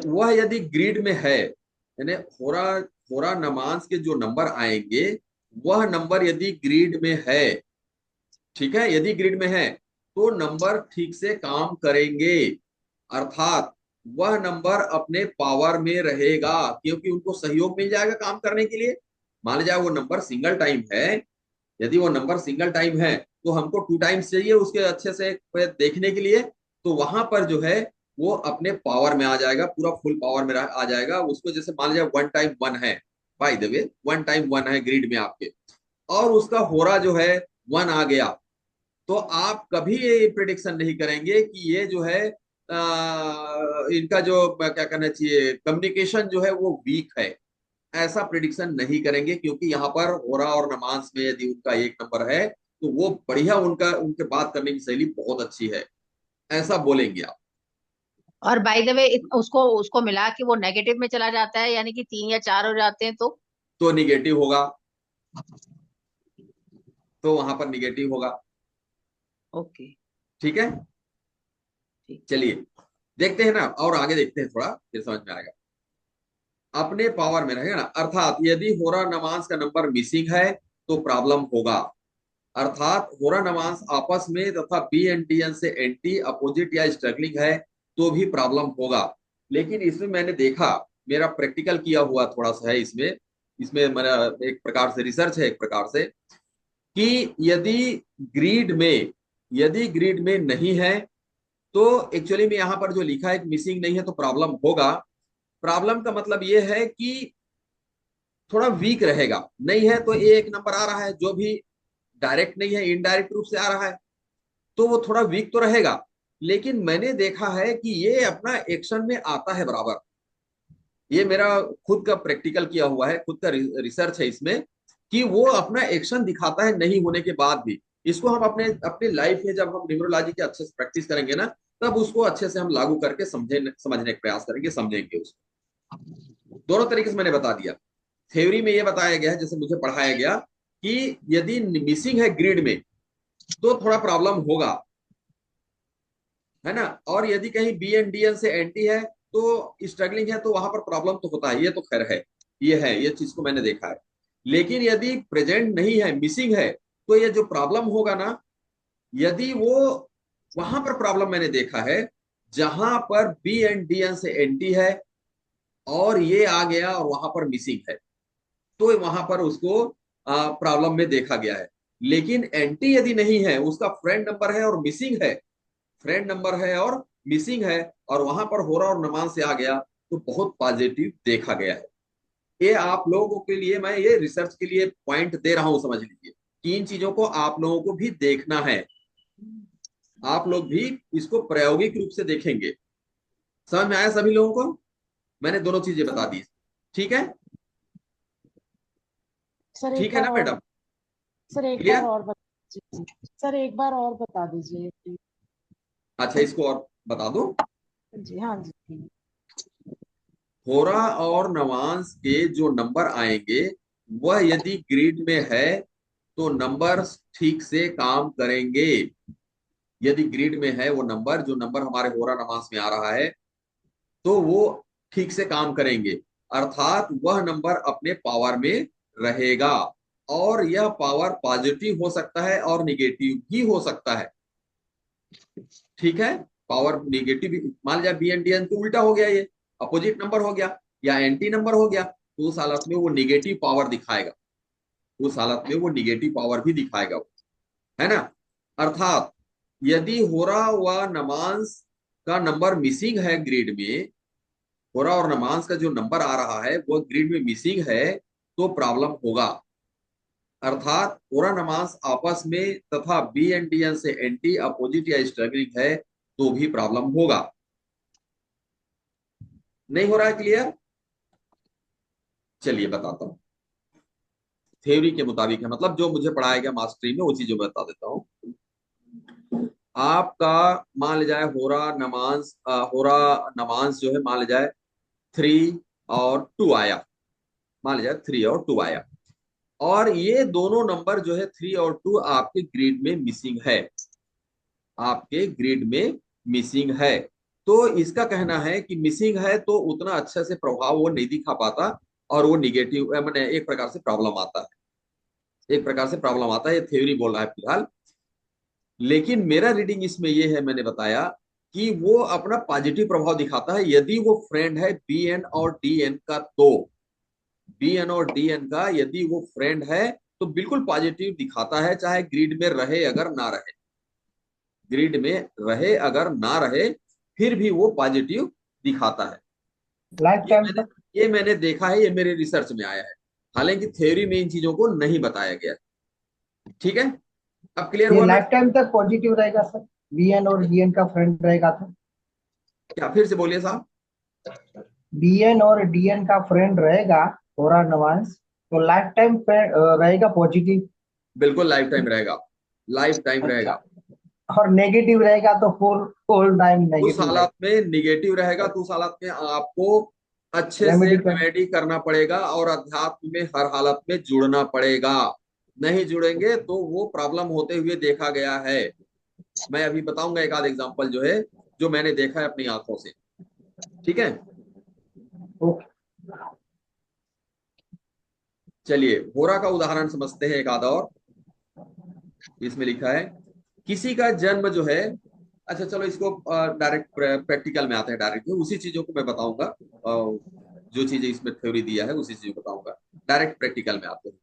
वह यदि ग्रिड में है, यानी होरा होरा नमाज के जो नंबर आएंगे वह नंबर यदि ग्रिड में है, ठीक है, यदि ग्रिड में है तो नंबर ठीक से काम करेंगे, अर्थात वह नंबर अपने पावर में रहेगा क्योंकि उनको सहयोग मिल जाएगा काम करने के लिए। मान लीजिए वो नंबर सिंगल टाइम है, यदि वो नंबर सिंगल टाइम है तो हमको 2 टाइम्स चाहिए उसके अच्छे से देखने के लिए, तो वहां पर जो है वो अपने पावर में आ जाएगा, पूरा फुल पावर में आ जाएगा उसको। जैसे मान लीजिए 1 टाइम 1 है, बाय द वे 1 टाइम 1 है ग्रिड में आपके, और उसका होरा जो है 1 आ गया, तो आप कभी ये प्रिडिक्शन नहीं करेंगे कि ये जो है इनका जो क्या करना चाहिए कम्युनिकेशन जो है वो वीक है, ऐसा प्रिडिक्शन नहीं करेंगे क्योंकि यहाँ पर होरा और नमाज में यदि उनका एक नंबर है तो वो बढ़िया, उनका उनके बात करने की शैली बहुत अच्छी है, ऐसा बोलेंगे आप। और बाय द वे उसको उसको मिला कि वो नेगेटिव में चला जाता है, यानी कि 3 या 4 हो जाते हैं तो निगेटिव होगा, तो वहां पर निगेटिव होगा। ओके। ठीक है, ठीक। चलिए देखते हैं ना, और आगे देखते हैं थोड़ा फिर समझ में आएगा। अपने पावर में रहेगा ना, अर्थात यदि होरा नमाज का नंबर मिसिंग है तो प्रॉब्लम होगा, अर्थात होरा नमाज आपस में तथा बी एंटीजन से एंटी अपोजिट या स्ट्रगलिंग है तो भी प्रॉब्लम होगा। लेकिन इसमें मैंने देखा, मेरा प्रैक्टिकल किया हुआ थोड़ा सा है इसमें, इसमें मेरा एक प्रकार से रिसर्च है एक प्रकार से, कि यदि ग्रिड में नहीं है तो एक्चुअली में यहाँ पर जो लिखा है मिसिंग नहीं है तो प्रॉब्लम होगा। प्रॉब्लम का मतलब ये है कि थोड़ा वीक रहेगा, नहीं है तो ये एक नंबर आ रहा है जो भी डायरेक्ट नहीं है इनडायरेक्ट रूप से आ रहा है तो वो थोड़ा वीक तो रहेगा। लेकिन मैंने देखा है कि ये अपना एक्शन में आता है बराबर, ये मेरा खुद का प्रैक्टिकल किया हुआ है, खुद का रिसर्च है इसमें, कि वो अपना एक्शन दिखाता है नहीं होने के बाद भी। इसको हम अपने अपनी लाइफ में जब हम न्यूमरोलॉजी की अच्छे से प्रैक्टिस करेंगे ना, तब उसको अच्छे से हम लागू करके समझने का प्रयास करेंगे, समझेंगे उसको। दोनों तरीके से मैंने बता दिया। थ्योरी में ये बताया गया है, जैसे मुझे पढ़ाया गया, कि यदि मिसिंग है ग्रिड में तो थोड़ा प्रॉब्लम होगा, है ना, और यदि कहीं बी एंड डी एन से एंटी है तो स्ट्रगलिंग है तो वहां पर प्रॉब्लम तो होता है, ये तो खैर है, ये है, ये चीज को मैंने देखा है। लेकिन यदि प्रेजेंट नहीं है मिसिंग है तो ये जो प्रॉब्लम होगा ना, यदि वो वहां पर प्रॉब्लम मैंने देखा है जहां पर बी एंड डी एन से एंटी है और ये आ गया और वहां पर मिसिंग है, तो वहां पर उसको प्रॉब्लम में देखा गया है। लेकिन एंटी यदि नहीं है, उसका फ्रेंड नंबर है और मिसिंग है, फ्रेंड नंबर है और मिसिंग है, और वहां पर होरा और नमाज से आ गया तो बहुत पॉजिटिव देखा गया है। ये आप लोगों के लिए मैं ये रिसर्च के लिए पॉइंट दे रहा हूं, समझ लीजिए। 3 चीजों को आप लोगों को भी देखना है, आप लोग भी इसको प्रायोगिक रूप से देखेंगे। समझ में आया सभी लोगों को? मैंने दोनों चीजें बता दी, ठीक है? सर एक ठीक है बार ना और मैडम? सर एक बार क्लियर? और बता दीजिए। सर एक बार और बता दीजिए प्लीज। अच्छा, इसको और बता दो। जी हाँ जी। होरा और नवांश के जो नंबर आएंगे वह यदि ग्रिड में है तो नंबर ठीक से काम करेंगे। यदि ग्रिड में है वो नंबर, जो नंबर हमारे होरा नवांश में आ रहा है, तो वो ठीक से काम करेंगे, अर्थात वह नंबर अपने पावर में रहेगा। और यह पावर पॉजिटिव हो सकता है और निगेटिव भी हो सकता है, ठीक है। पावर निगेटिव, मान लिया बी एंड डी एन तो उल्टा हो गया, ये अपोजिट नंबर हो गया या एंटी नंबर हो गया, तो उस हालत में वो निगेटिव पावर दिखाएगा, उस हालत में वो निगेटिव पावर भी दिखाएगा, है ना। अर्थात यदि होरा व नमांस का नंबर मिसिंग है ग्रिड में, होरा और नमांस का जो नंबर आ रहा है वो ग्रिड में मिसिंग है तो प्रॉब्लम होगा, अर्थात होरा नमांस आपस में तथा बी एंड डी एन से एंटी अपोजिट या स्ट्रगलिंग है तो भी प्रॉब्लम होगा। नहीं हो रहा है क्लियर? चलिए बताता हूँ, थ्योरी के मुताबिक है, मतलब जो मुझे पढ़ाया गया मास्टरी में वो चीजें बता देता हूँ। आपका मान लिया जाए होरा नमांस जो है मान लिया जाए 3 और 2 आया, मान लिया जाए 3 और 2 आया, और ये दोनों नंबर जो है 3 और 2 आपके ग्रिड में मिसिंग है, आपके ग्रिड में मिसिंग है। तो इसका कहना है कि मिसिंग है तो उतना अच्छे से प्रभाव वो नहीं दिखा पाता, और वो निगेटिव मैंने एक प्रकार से प्रॉब्लम आता है, एक प्रकार से प्रॉब्लम आता है, ये थ्योरी बोल रहा है फिलहाल। लेकिन मेरा रीडिंग इसमें ये है, मैंने बताया कि वो अपना पॉजिटिव प्रभाव दिखाता है यदि वो फ्रेंड है बी एन और डी एन का, तो बी एन और डी एन का यदि वो फ्रेंड है तो बिल्कुल पॉजिटिव दिखाता है, चाहे ग्रिड में रहे अगर ना रहे, ग्रिड में रहे अगर ना रहे फिर भी वो पॉजिटिव दिखाता है। लाइफ ये टाइम मैंने तक, ये मैंने देखा है, ये मेरे रिसर्च में आया है, हालांकि थ्योरी में इन चीजों को नहीं बताया गया। ठीक है, अब क्लियर ये हुआ ना? लाइफ टाइम तक पॉजिटिव रहेगा सर, बीएन और डीएन का फ्रेंड रहेगा तो? क्या फिर से बोलिए साहब? बीएन और डीएन का फ्रेंड रहेगा होरा नवांस, तो लाइफ टाइम रहेगा पॉजिटिव? बिल्कुल लाइफ टाइम रहेगा, लाइफ टाइम अच्छा, रहेगा। और नेगेटिव रहेगा तो फुल टाइम उस नेगेटिव हालात रहेगा? में निगेटिव रहेगा तो उस हालात में आपको अच्छे से रेमेडी कर, रेमेडी करना पड़ेगा और अध्यात्म में हर हालत में जुड़ना पड़ेगा। नहीं जुड़ेंगे तो वो प्रॉब्लम होते हुए देखा गया है। मैं अभी बताऊंगा एक आध एग्जांपल जो है, जो मैंने देखा है अपनी आंखों से। ठीक है, ओके। चलिए होरा का उदाहरण समझते हैं एक आधा और। इसमें लिखा है किसी का जन्म जो है, अच्छा चलो इसको डायरेक्ट प्रैक्टिकल में आते हैं, डायरेक्ट उसी चीजों को मैं बताऊंगा, जो चीजें इसमें थ्योरी दिया है उसी चीज को बताऊंगा, डायरेक्ट प्रैक्टिकल में आते हैं।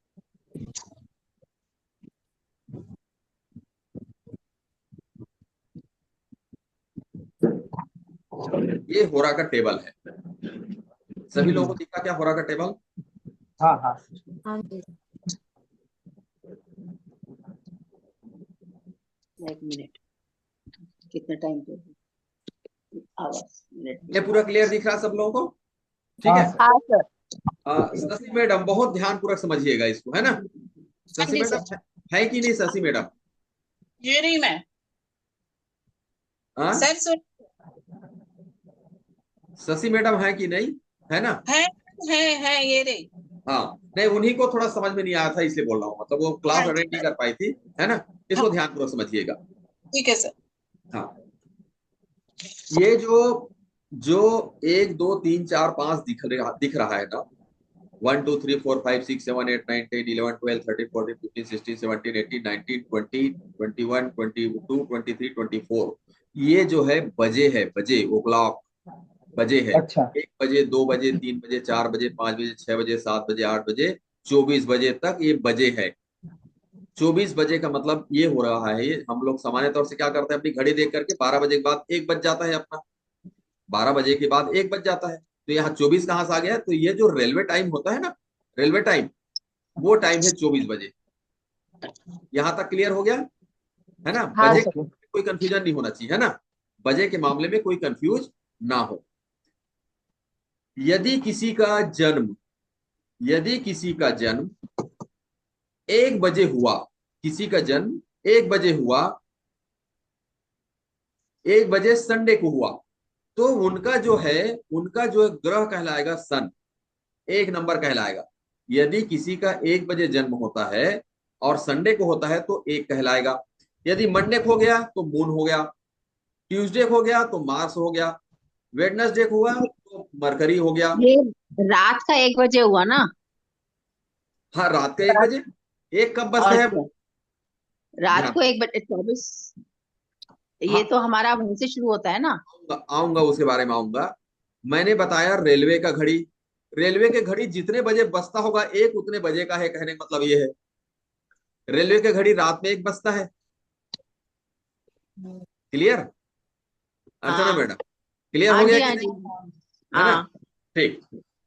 ये होरा का टेबल है, सभी लोगों को दिखा क्या होरा का टेबल? हाँ हाँ। हाँ जी। एक मिनट, कितना टाइम पे? आवाज ये पूरा क्लियर दिख रहा है सब लोगों को? ठीक हाँ है, सर। हाँ सर। शशि मैडम बहुत ध्यान पूर्वक समझिएगा इसको, है ना? हाँ शशि जी मैडम सर, है कि नहीं? शशि मैडम, ये रही मैं। हाँ सर सुन, शशि मैडम है कि नहीं, है ना? है है ये रही। हाँ, नहीं उन्हीं को थोड़ा समझ में नहीं आया था इसलिए बोल रहा हूँ, मतलब वो क्लास हाँ अटेंड नहीं कर पाई थी, है ना? हाँ, इसको ध्यानपूर्वक समझिएगा। ठीक है सर। हाँ, ये जो जो 1 2 3 4 5 दिख रहा है ना, 1 2 3 4 5 6 7 8 9 10 11 12 13 14 15 16 17 18 19 20 21 22 23 24, ये जो है बजे है, बजे वो क्लॉक बजे है। अच्छा 1 बजे 2 बजे 3 बजे 4 बजे 5 बजे 6 बजे 7 बजे 8 बजे 24 बजे तक ये बजे है। 24 बजे का मतलब ये हो रहा है, ये हम लोग सामान्य तौर से क्या करते हैं, अपनी घड़ी देख करके 12 बजे के बाद 1 बज जाता है अपना, 12 बजे के बाद 1 बज जाता है, तो यहाँ 24 कहाँ से आ गया? तो ये जो रेलवे टाइम होता है ना, रेलवे टाइम, वो टाइम है 24 बजे। यहाँ तक क्लियर हो गया, है ना? हाँ बजे सर। ओके। कोई कंफ्यूजन नहीं होना चाहिए, है ना? बजे के मामले में कोई कंफ्यूज ना हो। यदि किसी का जन्म यदि किसी का जन्म 1 बजे हुआ, किसी का जन्म 1 बजे हुआ, 1 बजे संडे को हुआ, तो उनका जो ग्रह कहलाएगा सन, 1 नंबर कहलाएगा। यदि किसी का 1 बजे जन्म होता है और संडे को होता है तो 1 कहलाएगा। यदि मंडे को हो गया तो मून हो गया, ट्यूसडे को हो गया तो मार्स हो गया, वेडनेसडे को हुआ तो मरकरी हो गया। ये रात का 1 बजे हुआ ना? हाँ, रात के 1 बजे। एक कब बजते हैं अच्छा, रात ध्यान, को 1 बजे 24, ये हाँ तो हमारा वहीं से शुरू होता है ना? आऊंगा उसके बारे में आऊंगा। मैंने बताया रेलवे का घड़ी, रेलवे के घड़ी जितने बजे बजता होगा एक उतने बजे का है, कहने का मतलब ये है। रेलवे के घड़ी रात में 1 बजता है। क्लियर अर्चना हाँ मैडम? क्लियर हाँ हो गया जी, कि हाँ जी। नहीं? है ना? हाँ ठीक,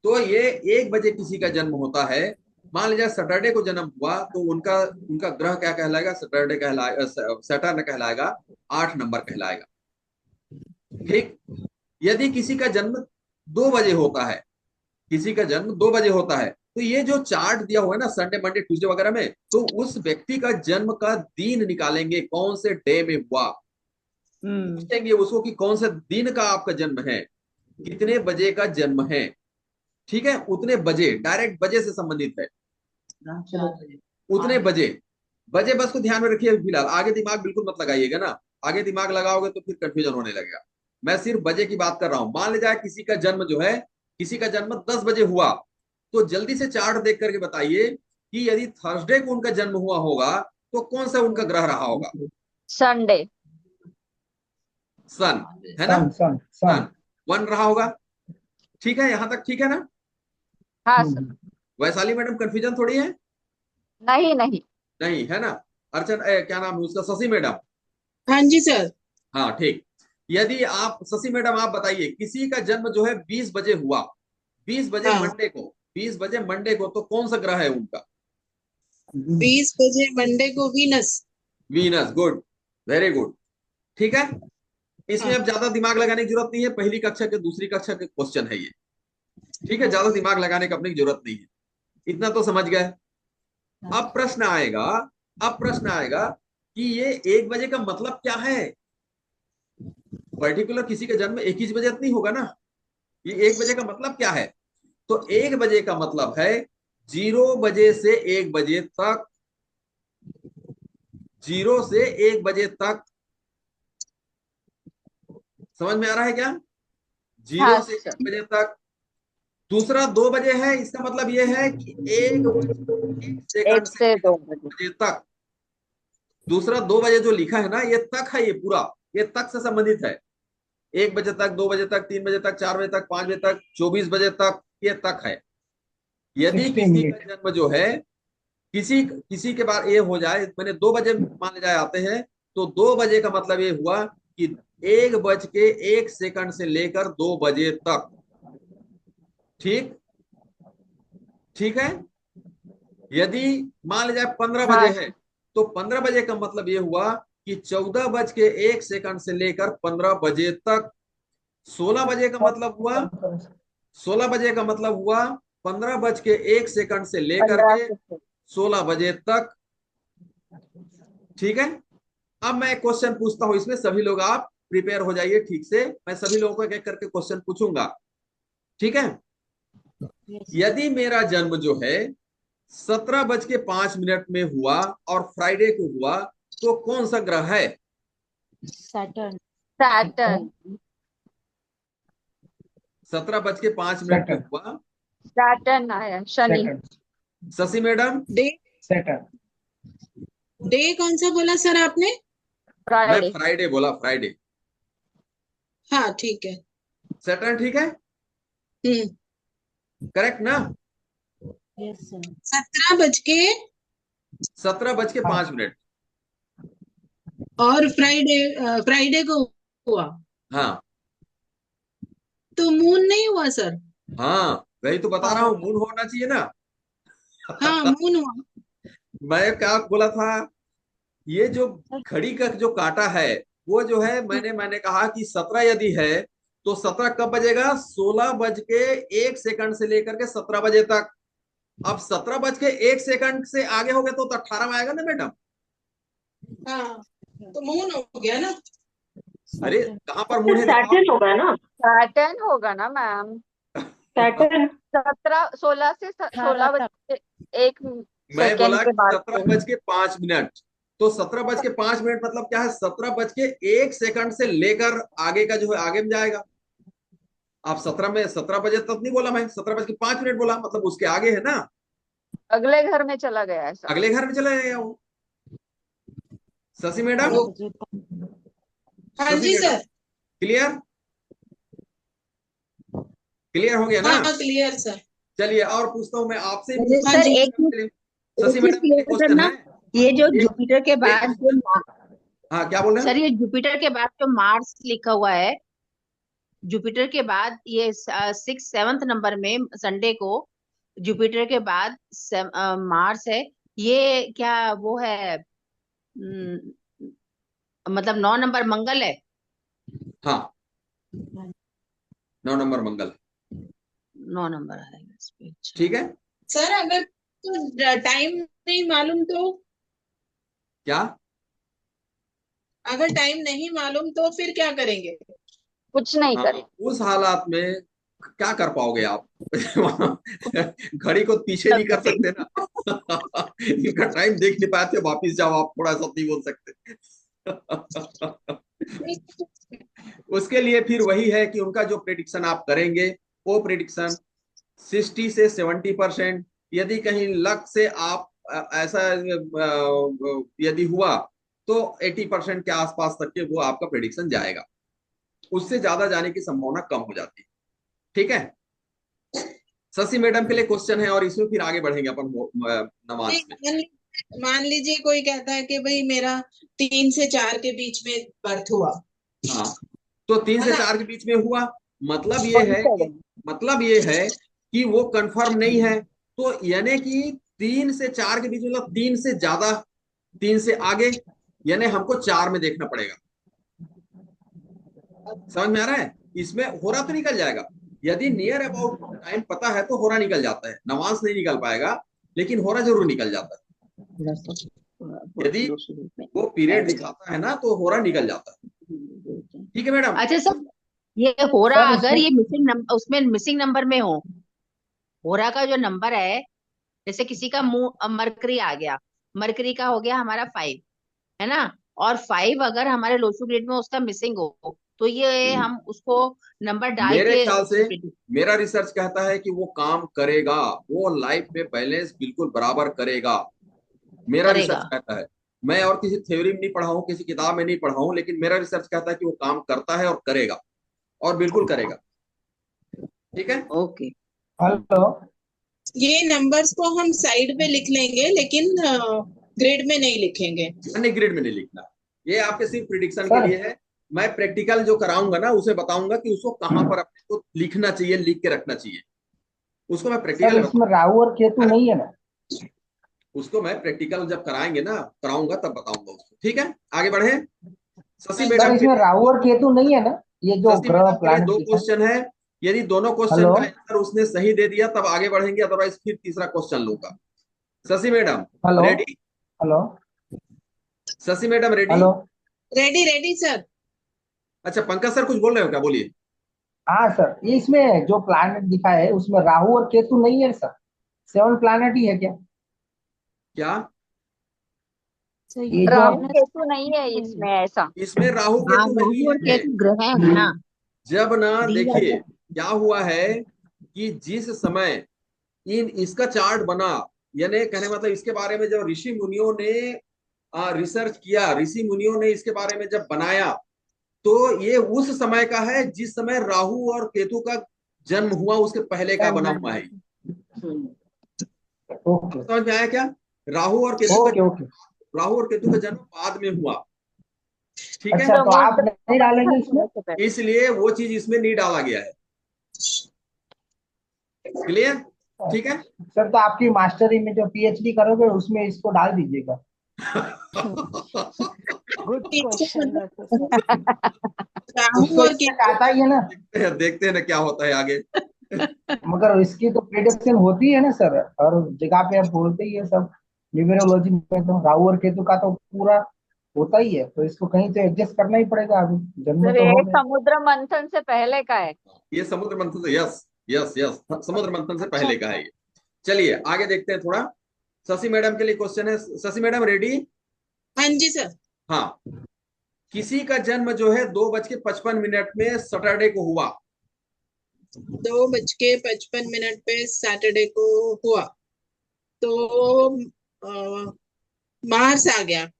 तो ये 1 बजे किसी का जन्म होता है, मान लीजिए सैटरडे को जन्म हुआ तो उनका उनका ग्रह क्या कहलाएगा? सैटरडे कहलाएगा, सैटर्न कहलाएगा, 8 नंबर कहलाएगा। ठीक, यदि किसी का जन्म 2 बजे होता है, किसी का जन्म 2 बजे होता है, तो ये जो चार्ट दिया हुआ है ना संडे मंडे ट्यूसडे वगैरह में, तो उस व्यक्ति का जन्म का दिन निकालेंगे कौन से डे में हुआ, पूछेंगे उसको कि कौन से दिन का आपका जन्म है, कितने बजे का जन्म है, ठीक है, उतने बजे, डायरेक्ट बजे से संबंधित है, चलो उतने बजे। बजे बस को ध्यान में रखिए फिलहाल, आगे दिमाग बिल्कुल मत लगाइएगा ना, आगे दिमाग लगाओगे तो फिर कंफ्यूजन होने लगेगा। मैं सिर्फ बजे की बात कर रहा हूं। मान लीजिए किसी का जन्म जो है, किसी का जन्म 10 बजे हुआ, तो जल्दी से चार्ट देख करके बताइए कि यदि थर्सडे को उनका जन्म हुआ होगा तो कौन सा उनका ग्रह रहा होगा। संडे। सन, है ना, सन सन सन। सन 1 रहा होगा। ठीक है, यहां तक ठीक है ना। हाँ सर। वैशाली मैडम कंफ्यूजन थोड़ी है, नहीं नहीं। नहीं है ना। अर्चन क्या नाम है उसका, शशि मैडम। हाँ जी सर। हाँ ठीक। यदि आप शशि मैडम आप बताइए, किसी का जन्म जो है 20 बजे हुआ, 20 बजे हाँ, मंडे को, 20 बजे मंडे को, तो कौन सा ग्रह है उनका। 20 बजे मंडे को Venus. Venus, good, very good. ठीक है, इसमें हाँ अब ज्यादा दिमाग लगाने की जरूरत नहीं है, पहली कक्षा के दूसरी कक्षा के क्वेश्चन है ये। ठीक है, ज्यादा दिमाग लगाने का अपनी जरूरत नहीं है, इतना तो समझ गए। अब प्रश्न आएगा, अब प्रश्न आएगा कि ये 1 बजे का मतलब क्या है। पर्टिकुलर किसी का जन्म 21 बजे नहीं होगा ना, ये 1 बजे का मतलब क्या है। तो 1 बजे का मतलब है 0 बजे से 1 बजे तक, 0 से 1 बजे तक। समझ में आ रहा है क्या, 0 हाँ से सर। 1 बजे तक। दूसरा 2 बजे है, इसका मतलब यह है कि 1 एक से से लेकर 2 2 बजे। बजे तक। दूसरा 2 बजे जो लिखा है ना, ये तक है, ये पूरा ये तक से संबंधित है। 1 बजे तक, 2 बजे तक, 3 बजे तक, 4 बजे तक, 5 बजे तक, 24 बजे तक, ये तक है। यदि 60 किसी का मिनट। जन्म जो है, किसी किसी के बाद ये हो जाए, मैंने 2 बजे मान ले जाए आते हैं, तो 2 बजे का मतलब ये हुआ कि 1 बज के 1 सेकंड से लेकर 2 बजे तक। ठीक, ठीक है। यदि मान लिया जाए 15 बजे हाँ है, सर। तो 15 बजे का मतलब ये हुआ कि 14 बज के 1 सेकंड से लेकर 15 बजे तक। 16 बजे का मतलब हुआ, 16 बजे का मतलब हुआ 15 बज के 1 सेकंड से लेकर 15 के से 6। 16 बजे तक। ठीक है, अब मैं एक क्वेश्चन पूछता हूं, इसमें सभी लोग आप प्रिपेयर हो जाइए ठीक से, मैं सभी लोगों को एक एक करके क्वेश्चन पूछूंगा। ठीक है, यदि मेरा जन्म जो है 17 बज के 5 मिनट में हुआ और फ्राइडे को हुआ, तो कौन सा ग्रह है। सैटर्न। सैटर्न। 17 बज के 5 मिनट पे सैटर्न। हुआ। सैटर्न आया, Shani. Saturn. Shashi madam. Day, Saturn. Day कौन सा बोला सर आपने? मैं फ्राइडे। फ्राइडे बोला, फ्राइडे। हाँ ठीक है। सैटर्न ठीक है, हम्म। करेक्ट ना। Yes sir. 17 बज के 17 बज के 5 मिनट। और फ्राइडे, फ्राइडे को हुआ हाँ तो मून नहीं हुआ सर? हाँ, वही तो बता रहा हूँ, मून होना चाहिए ना। हाँ मून हुआ। मैं क्या बोला था, ये जो घड़ी का जो काटा है, वो जो है, मैंने कहा कि 17 यदि है, तो 17 कब बजेगा, 16 बज के 1 सेकंड से लेकर के 17 बजे तक। अब 17 बज के 1 सेकंड से आगे हो गया तो 18 में आएगा ना मैडम। हाँ तो मून हो गया ना। अरे सैटर्न। कहाँ पर मून है दिखाओ। सैटर्न होगा ना। सैटर्न होगा ना मैम। सैटर्न। 16 से 18 16 तक। बजे 1 मैं सेकेंड बोला के कि बाद सत्रह से। बज के पांच मिनट तो 17 बज के 5 मिनट मतलब क्या है, 17 बज के 1 सेकंड से लेकर आगे का जो है आगे में जाएगा। आप 17 बजे तक नहीं बोला, मैं 17 बज के 5 मिनट बोला, मतलब उसके आगे है ना, अगले घर में चला गया ऐसा। अगले घर में चला जाएगा वो। शशि मैडम, 18 बजे तक। हाँ शशि जी मैडम, सर। क्लियर, क्लियर हो गया ना। हाँ क्लियर सर। चलिए और पूछता हूँ मैं आपसे ही मुझे पूछता हाँ हूँ। सर जी। शशि एक चीज मैडम, एक क्लियर क्वेश्चन करना, है। ये जो एक जुपिटर के एक बाद जो हाँ, क्या बोल रहे सर हैं। ये जुपिटर के बाद जो मार्स लिखा हुआ है, जुपिटर के बाद ये 6 7 नंबर में संडे को जुपिटर के बाद मार्स है। ये क्या वो है, मतलब 9 नंबर मंगल है। हाँ, 9 नंबर मंगल। 9 नंबर है इस पे, अच्छा। ठीक है, सर अगर तो टाइम नहीं मालूम तो? क्या अगर टाइम नहीं मालूम तो फिर क्या करेंगे? कुछ नहीं हाँ, करें। उस हालात में क्या कर पाओगे आप? घड़ी को पीछे नहीं कर सकते ना। इनका टाइम देख नहीं पाए थे, वापिस जाओ, आप थोड़ा सा नहीं बोल सकते। उसके लिए फिर वही है कि उनका जो प्रेडिक्शन आप करेंगे, वो प्रेडिक्शन 60 से 70%, यदि कहीं लक से आप ऐसा यदि हुआ तो 80% के आसपास तक के वो आपका प्रेडिक्शन जाएगा। उससे ज्यादा जाने की संभावना कम हो जाती है। ठीक है, शशि मैडम के लिए क्वेश्चन है और इसमें फिर आगे बढ़ेंगे अपन नमाज में। मान लीजिए कोई कहता है कि भाई मेरा 3 से 4 के बीच में बर्थ हुआ। हाँ, तो 3 से 4 के बीच में हुआ, मतलब ये है कि वो कंफर्म नहीं है। तो यानी कि 3 से 4 के बीच में, मतलब 3 से ज्यादा, 3 से आगे, यानी हमको 4 में देखना पड़ेगा। समझ में आ रहा है? इसमें होरा तो निकल जाएगा, यदि नियर अबाउट टाइम पता है तो होरा निकल जाता है। नमाज नहीं निकल पाएगा, लेकिन होरा जरूर निकल जाता है। यदि वो पीरियड दिखाता है ना तो होरा निकल जाता है। ठीक है मैडम? अच्छा सर, ये हो रहा सर अगर इसमें ये मिसिंग नंबर, उसमें मिसिंग नंबर में हो रहा का जो नंबर है, जैसे किसी का मुंह मरकरी आ गया, मरकरी का हो गया हमारा 5, है ना, और 5 अगर हमारे लोसू ग्रेड में उसका मिसिंग हो, तो ये हम उसको नंबर डाल मेरे के ख्याल से मेरा रिसर्च कहता है कि वो काम करेगा, वो लाइफ में बैलेंस बिल्कुल बराबर करेगा। मेरा करेगा। रिसर्च कहता है। मैं और किसी थ्योरी में नहीं पढ़ा हूँ, किसी किताब में नहीं पढ़ा हूँ, लेकिन मेरा रिसर्च कहता है कि वो काम करता है और करेगा, और बिल्कुल करेगा। ठीक है। ओके। हेलो। ये नंबर्स को हम साइड पे लिख लेंगे, लेकिन ग्रेड में नहीं लिखेंगे। नहीं, ग्रिड में नहीं लिखना, ये आपके सिर्फ प्रिडिक्शन के सर लिए है। मैं प्रैक्टिकल जो कराऊंगा ना, उसे बताऊंगा कि उसको कहाँ पर अपने को लिखना चाहिए, लिख के रखना चाहिए। उसको मैं सर प्रैक्टिकल इसमें राहु और केतु नहीं है ना? उसको मैं प्रैक्टिकल जब कराएंगे ना, कराऊंगा तब बताऊंगा उसको। ठीक है, आगे बढ़े। शशि सर मैडम के इसमें लिए राहु और केतु नहीं है ना, ये जो शशि ग्रह मैडम के लिए प्लैनेट 2 दिखा? क्वेश्चन है। यदि दोनों क्वेश्चन हेलो। का आंसर उसने सही दे दिया तब आगे बढ़ेंगे, अदरवाइज फिर तीसरा क्वेश्चन लूंगा। Shashi madam hello. Ready? Hello. Shashi madam ready? Hello. Ready ready sir. अच्छा, पंकज सर कुछ बोल रहे हो क्या? बोलिए। हाँ सर, ये इसमें जो प्लैनेट दिखा है उसमें राहु और केतु नहीं है सर, 7 प्लैनेट ही है क्या? क्या? ये जो राहु केतु नहीं है इसमें ऐसा। इसमें राहु हाँ, केतु नहीं राहु और है। केतु ग्रह है ना। जब ना दिया देखिए है। क्या हुआ है कि जिस समय इन इसका चार्ट बना, यानी कहने मतलब इसके बारे में जब ऋषि मुनियों ने रिसर्च किया, ऋषि मुनियों ने इसके बारे में जब बनाया, तो ये उस समय का है जिस समय राहु और केतु का जन्म हुआ, उसके पहले का बना हुआ है। ओके अब समझ में आया क्या? राहु और केतु का ओके ओके। राहु और केतु का जन्म बाद में हुआ। ठीक है, अच्छा, तो आप समुद्र नहीं डालेंगे मंथन इसमें? होने से पहले। इसलिए वो चीज इसमें नहीं डाला गया है। क्लियर? ठीक है। सर तो आपकी मास्टरी में जो पीएचडी करोगे उसमें इसको डाल दीजिएगा। गुड क्वेश्चन वैसे सर। राहु उसको और इसमें केतु। आता ही है ना, देखते हैं ना क्या होता है आगे। मगर इसकी तो प्रिडिक्शन होती है ना सर, हर जगह पे आप बोलते ही है सब। न्यूमेरोलॉजी में तो राहु और केतु का तो पूरा होता ही है, तो इसको कहीं तो एडजस्ट करना ही पड़ेगा। अभी जन्म सर तो हो ये गया। समुद्र मंथन से पहले का है। ये समुद्र मंथन से, यस यस यस, समुद्र मंथन से अच्छा पहले का है ये। चलिए आगे देखते हैं थोड़ा। शशि मैडम के लिए क्वेश्चन है। Shashi madam ready? हाँ जी सर। हाँ, किसी का जन्म जो है 2:55 में सैटरडे को हुआ। 2:55 पे सैटरडे को हुआ, तो मार्च आ गया।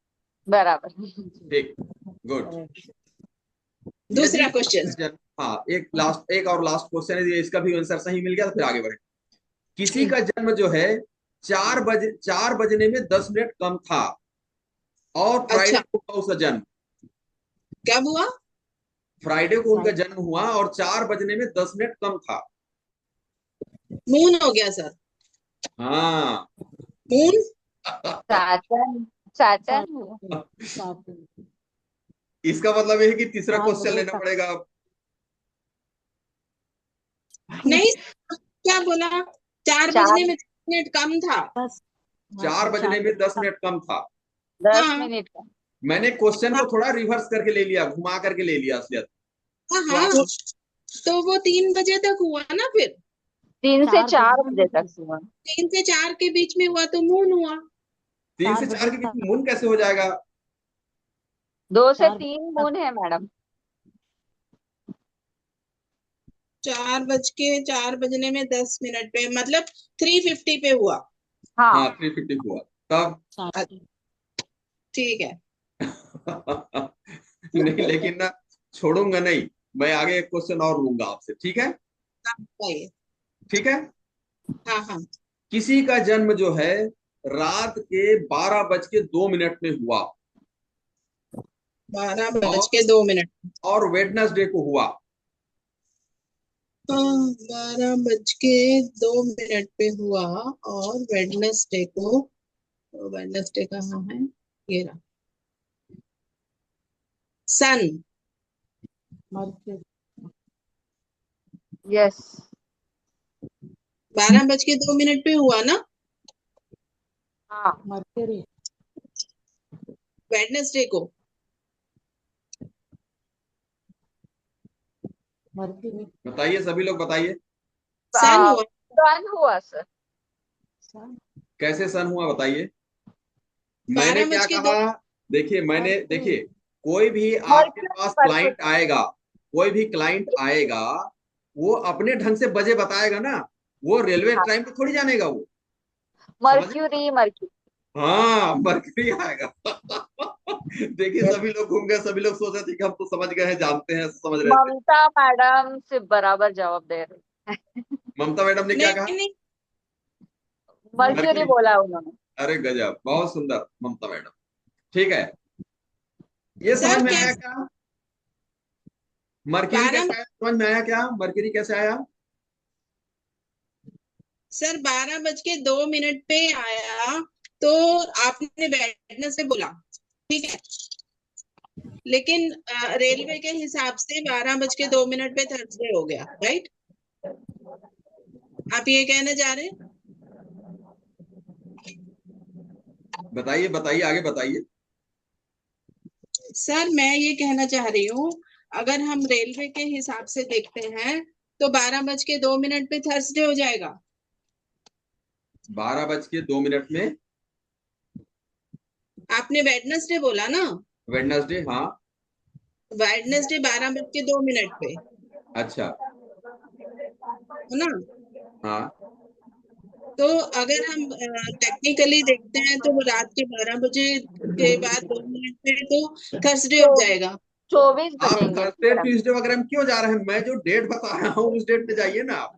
बराबर। ठीक, गुड। दूसरा क्वेश्चन। हाँ, एक और लास्ट क्वेश्चन है, इसका भी आंसर सही मिल गया तो फिर आगे बढ़े। किसी का जन्म जो है 4 बजने में 10 मिनट कम था, और फ्राइडे अच्छा, को हुआ उसका जन्म। कब हुआ? फ्राइडे को उनका जन्म हुआ और 4 बजने में 10 मिनट कम था। मून हो गया सर। हाँ। मून। Satin satin. इसका मतलब ये है कि तीसरा 4 क्वेश्चन बजे लेना तक। पड़ेगा अब। नहीं, क्या बोला? 4 चार बजने में 10 मिनट कम था। 10 4 बजने में 10 मिनट कम था। 10 हाँ, मिनट का। मैंने क्वेश्चन हाँ को थोड़ा रिवर्स करके ले लिया, घुमा करके ले लिया असलियत। हाँ तो हाँ, आपको तो वो 3 बजे तक हुआ ना फिर। 3 से 4 बजने बजे में तक 10 हुआ। 3 से 4 के बीच में हुआ तो मून हुआ। 3 से 4 4 बजे के बीच में मून कैसे हो जाएगा? 2 से 4 3 तक। मून है मैडम। 4 बजने में 10 मिनट पे, मतलब 3:50 पे हुआ। हाँ। हाँ 350 हुआ तब। साढ़े ठीक है। नहीं लेकिन ना, छोड़ूंगा नहीं, मैं आगे एक क्वेश्चन और लूंगा आपसे, ठीक है? बताइए। ठीक है। हाँ हाँ। किसी का जन्म जो है रात के 12:02 में हुआ, 12:02। और वेडनेसडे को हुआ। 12:02 पे हुआ, और वेडनेसडे को, वेडनेसडे कहाँ है, ये रहा। सन। मरकरी। यस। 12:02 पे हुआ ना, हाँ। मरकरी। वेडनेसडे को। मरकरी। बताइए सभी लोग बताइए, सन हुआ। सन हुआ सर। सन। कैसे सन हुआ बताइए। मैंने बारह क्या बज के दो कहा? देखिए मैंने, मरकरी। देखिए कोई भी आपके मर्क्यूरी पास मर्क्यूरी। क्लाइंट आएगा, कोई भी क्लाइंट आएगा, वो अपने ढंग से बजे बताएगा ना, वो रेलवे हाँ, टाइम पे थोड़ी जानेगा वो। समझ, मर्क्यूरी मर्क्यूरी। हाँ मरकरी आएगा। देखिए Yes. सभी लोग घूम गए, सभी लोग सोच रहे थे कि हम तो समझ गए हैं, जानते हैं, समझ रहे थे। ममता मैडम से बराबर जवाब दे रहे। ममता मैडम ने क्या कहा? नहीं नहीं, मर्क्यूरी मरकरी। बोला उन्होंने। अरे गजब, बहुत सुंदर ममता मैडम। ठीक है, ये समझ सर में आया कैसे, क्या? मरकरी बारह कैसे आया, समझ में आया क्या? मरकरी कैसे आया? सर 12:02 पे आया, तो आपने वेडनेसडे बोला, ठीक है, लेकिन रेलवे के हिसाब से 12:02 पे थर्सडे हो गया, राइट? आप ये कहना चाह रहे हैं? बताइए बताइए, आगे बताइए। सर मैं ये कहना चाह रही हूँ, अगर हम रेलवे के हिसाब से देखते हैं तो 12:02 पे थर्सडे हो जाएगा। 12:02 में आपने वेडनेसडे बोला ना, वेडनेसडे, हाँ। वेडनेसडे 12:02 पे, अच्छा। है ना? हाँ तो अगर हम टेक्निकली देखते हैं तो वो रात के 12 बजे के बाद 2 मिनट पे तो थर्सडे हो तो जाएगा। 24 आप बजेंगे थर्सडे मैडम। ट्यूसडे वगैरह में क्यों जा रहे हैं? मैं जो डेट बता रहा हूँ उस डेट पे जाइए ना आप।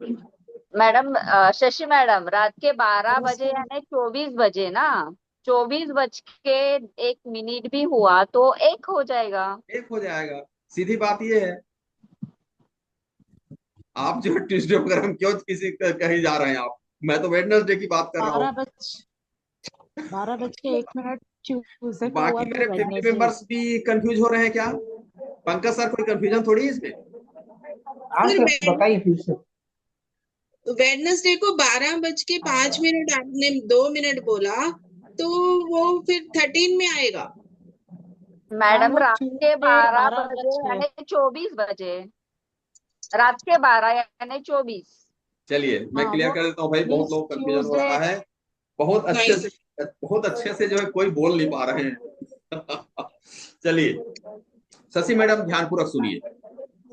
मैडम शशि मैडम, रात के 12 बजे सर यानी 24 बजे ना। 24 बज के 1 मिनट भी हुआ तो 1 हो जाएगा। एक हो जाएगा, सीधी बात ये है। आप जो ट्यूसडे वगैरह में क्यों किसी कहीं जा रहे हैं आप? मैं तो वेडनेसडे की बात कर रहा हूँ। 12:01 ट्यूसडे का हुआ बाकी तो मेरे फैमिली वेडनेसडे। मेंबर्स भी कंफ्यूज हो रहे हैं क्या? पंकज सर, कोई कंफ्यूजन थोड़ी है इसमें। हाँ फिर सर, बताइए फिर से। वेडनेसडे को 12:05 आपने 2 मिनट बोला, तो वो फिर 13 में आएगा। हाँ, मैडम वो रात के ट्यूसडे 12 बजे 12 बज के। यानी 24 बजे। रात के 12 यानी 24। चलिए मैं हाँ, क्लियर वो कर देता हूँ भाई, बहुत मीन्स लोग कंफ्यूजन हो ट्यूसडे। रहा है। बहुत अच्छे नहीं, से, बहुत अच्छे से जो है कोई बोल नहीं पा रहे हैं। चलिए, शशि मैडम ध्यानपूर्वक सुनिए।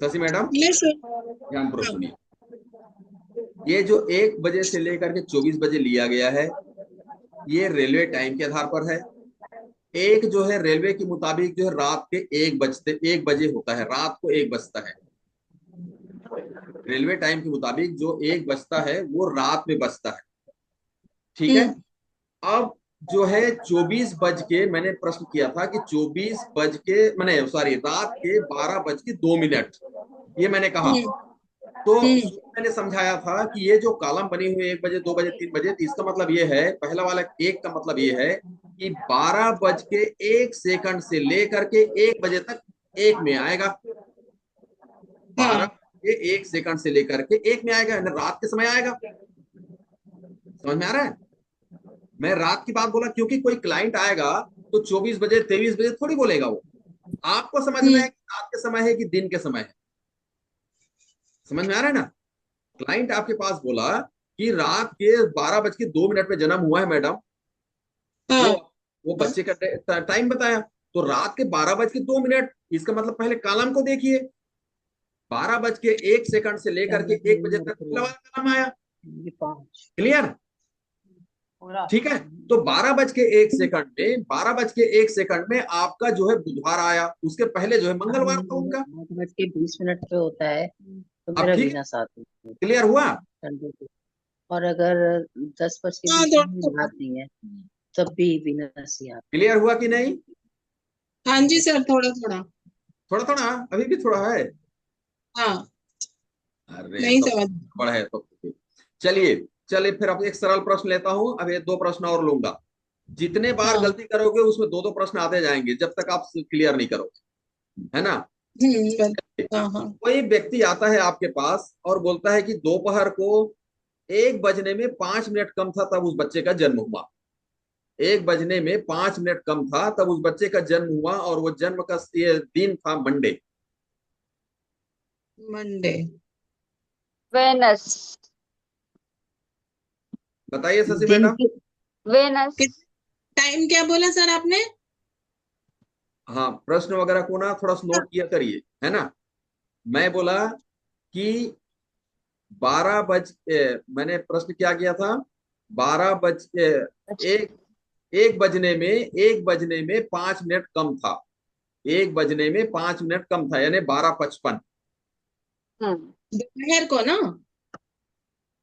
शशि मैडम मैं सुन, ध्यानपूर्वक हाँ, सुनिए। ये जो 1 बजे से लेकर के 24 बजे लिया गया है, ये रेलवे टाइम के आधार पर है। एक जो है रेलवे के मुताबिक जो है रात के 1 बजे होता है, रात को 1 बजता है। रेलवे टाइम के मुताबिक जो 1 बजता है वो रात में बजता है, ठीक है? हम्म अब जो है 24 बज के, मैंने प्रश्न किया था कि 24 बज के, मैंने सॉरी, रात के 12:02, ये मैंने कहा। हम्म तो हम्म मैंने समझाया था कि ये जो कॉलम बनी हुई है 1 बजे, 2 बजे, 3 बजे, तो इसका मतलब ये है, पहला वाला एक का मतलब ये है कि 12:01 से लेकर के 1 बजे तक एक में आएगा। बारह हाँ बज के 1 सेकंड से लेकर के एक में आएगा, यानी रात के समय आएगा। समझ में आ रहा है? मैं रात की बात बोला क्योंकि कोई क्लाइंट आएगा तो 24 बजे 23 बजे थोड़ी बोलेगा वो। आपको समझना है कि रात के समय है कि दिन के समय है। समझ में आ रहा है ना? क्लाइंट आपके पास बोला कि रात के 12:02 पे जन्म हुआ है मैडम, वो हाँ वो बच्चे का टाइम बताया, तो रात के 12:02, इसका मतलब पहले कॉलम को देखिए, 12:01 से लेकर के 1 बजे तक पहला वाला कॉलम आया। क्लियर? ठीक है, तो 12:01 में 12:01 में आपका जो है बुधवार आया, उसके पहले जो है मंगलवार था उनका। 8:20 पे होता है तो अब मेरा ठीक है, वीनस आती है क्लियर हुआ? संडे को। और अगर 10 बज के हाँ 20 थोड़ा मिनट थोड़ा। रात नहीं है तब भी वीनस ही आता क्लियर हुआ कि नहीं? हाँ जी सर, थोड़ा थोड़ा। थोड़ा थोड़ा अभी भी थोड़ा है। हाँ अरे नहीं तो समझ। बड़ा है तो। चलिए चलिए, फिर अब एक सरल प्रश्न लेता हूं, अब ये 2 प्रश्न और लूंगा। जितने बार हाँ गलती करोगे उसमें 2-2 प्रश्न आते जाएंगे जब तक आप क्लियर नहीं करोगे, है ना? हाँ हाँ। कोई व्यक्ति आता है आपके पास और बोलता है कि दोपहर को 1 बजने में 5 मिनट कम था तब उस बच्चे का जन्म हुआ। 1 बजने में 5 मिनट कम था तब उस बच्चे का जन्म हुआ, और वो जन्म का ये दिन था मंडे। मंडे। वेनस। बताइए है शशि दिन मैडम। की। वेनस। टाइम क्या बोला सर आपने? हाँ, प्रश्न वगैरह को ना थोड़ा सा नोट किया करिए, है ना? मैं बोला कि मैंने प्रश्न क्या किया था? 1 बजने में 5 मिनट कम था। 1 बजने में 5 मिनट कम था, यानी 12:55। दोपहर को ना?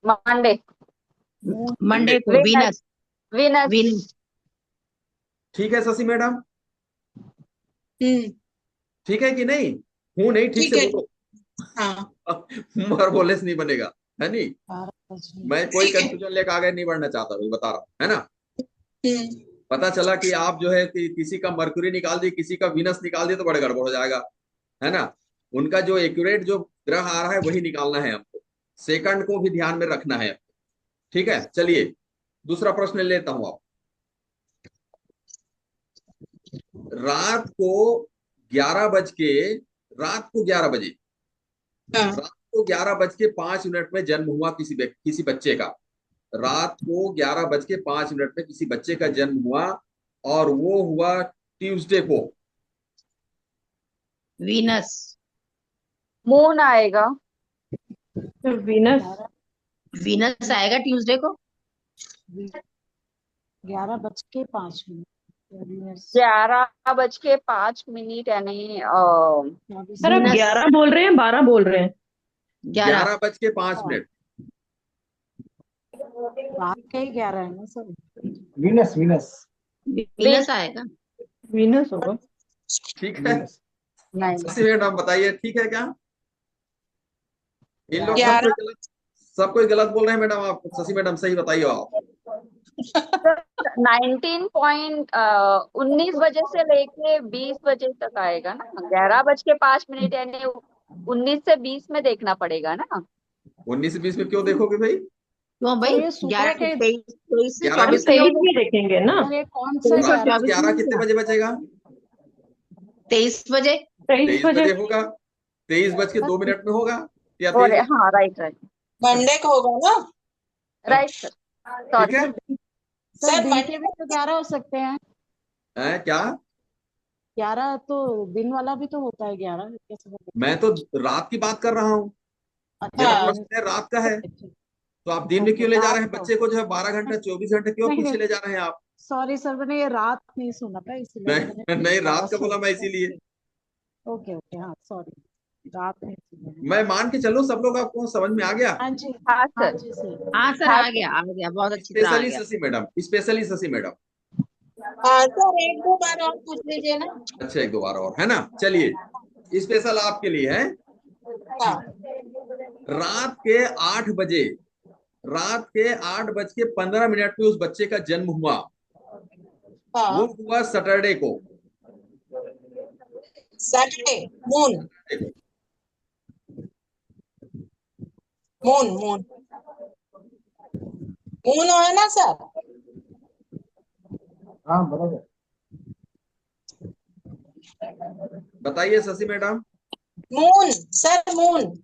मंडे। मंडे को वेनस। वीनस। वेनस। वीनस। ठीक है शशि मैडम? हम्म। ठीक है कि नहीं? हूं नहीं, ठीक ठीक से है। बोलो। हाँ मगर बोलने से नहीं बनेगा, है नहीं? 12 बजे। मैं कोई ठीक है। कंफ्यूजन लेकर आगे नहीं बढ़ना चाहता, भाई बता रहा हूँ, है ना? हम्म। पता चला कि आप जो है कि किसी का मरकुरी निकाल दी, किसी का वीनस निकाल दी, तो बड़े गड़बड़ हो जाएगा, है ना? उनका जो एक्यूरेट जो ग्रह आ रहा है वही निकालना है हमको। सेकंड को भी ध्यान में रखना है। ठीक है, चलिए दूसरा प्रश्न लेता हूं आप। रात को 11 बज के रात को 11 बजे हाँ रात को 11:05 में जन्म हुआ किसी बच्चे का। रात को 11:05 में किसी बच्चे का जन्म हुआ, और वो हुआ ट्यूसडे को। वीनस। मून आएगा। वीनस। 12 वीनस आएगा ट्यूसडे को। 11:05। वीनस। 11:05 यानी सर आप वीनस 11 बोल रहे हैं 12 बोल रहे हैं? 11। 11:05। रात के ही 11 है ना सर? वीनस वीनस वीनस आएगा। वीनस होगा। ठीक है, वीनस। नहीं। शशि मैडम बताइए, ठीक है क्या? इन लोग सब कोई 11। गलत सब कोई गलत बोल रहे हैं मैडम, आप शशि मैडम सही बताइए आप। 19 बजे से लेके 20 बजे तक आएगा ना। 11:05 यानी 19 से 20 में देखना पड़ेगा ना। 19 से 20 में क्यों देखोगे भाई? क्यों सर भाई? ये सुबह 11 के। 23 23 से ग्यारह सर 24 बज में 23 होगा। में देखेंगे ना। सर ये कौन सा 23 और रात 11? को 24 में 11 कितने होगा। बजे बचेगा? 23 बजे। 23 23 बजे। बजे होगा। 23:02 में होगा, या और 23? हाँ, राइट राइट। मंडे को होगा ना? Right sir. ठीक सॉरी। है। सर सर दिन मंडे के भी तो 11 हो सकते हैं। क्या? 11 तो दिन वाला भी तो होता है 11, कैसे मैं बोले? तो रात की बात कर रहा हूँ। मेरा हाँ प्रश्न है रात का है, तो आप दिन में ओके क्यों ले जा रात रहे हैं को। बच्चे को? जो है 12 घंटे 24 घंटे क्यों नहीं पीछे नहीं, ले जा रहे हैं आप? सॉरी सर, मैंने ये रात नहीं सुना था इसलिए मैंने नहीं नहीं, रात का बोला मैं 12 इसीलिए। ओके ओके, हाँ सॉरी, रात नहीं सुना मैंने। मैं मान के चलूं सब लोग आपको समझ में आ गया। हाँ जी। हाँ हाँ सर। जी सर। हाँ सर, हाँ आ सर। गया आ गया, बहुत अच्छी तरह आ स्पेशली गया। Shashi madam, specially Shashi madam. हाँ सर, एक दो बार और पूछ लीजिए ना। अच्छा, एक दो बार और, है ना? चलिए स्पेशल आपके लिए है। हाँ रात के 8 बजे रात के 8:15 पे उस बच्चे का जन्म हुआ। वो हाँ। हुआ सैटरडे को। Saturday. Moon. Moon moon moon है ना सर? हाँ बराबर। बताइए Shashi madam. Moon sir, moon.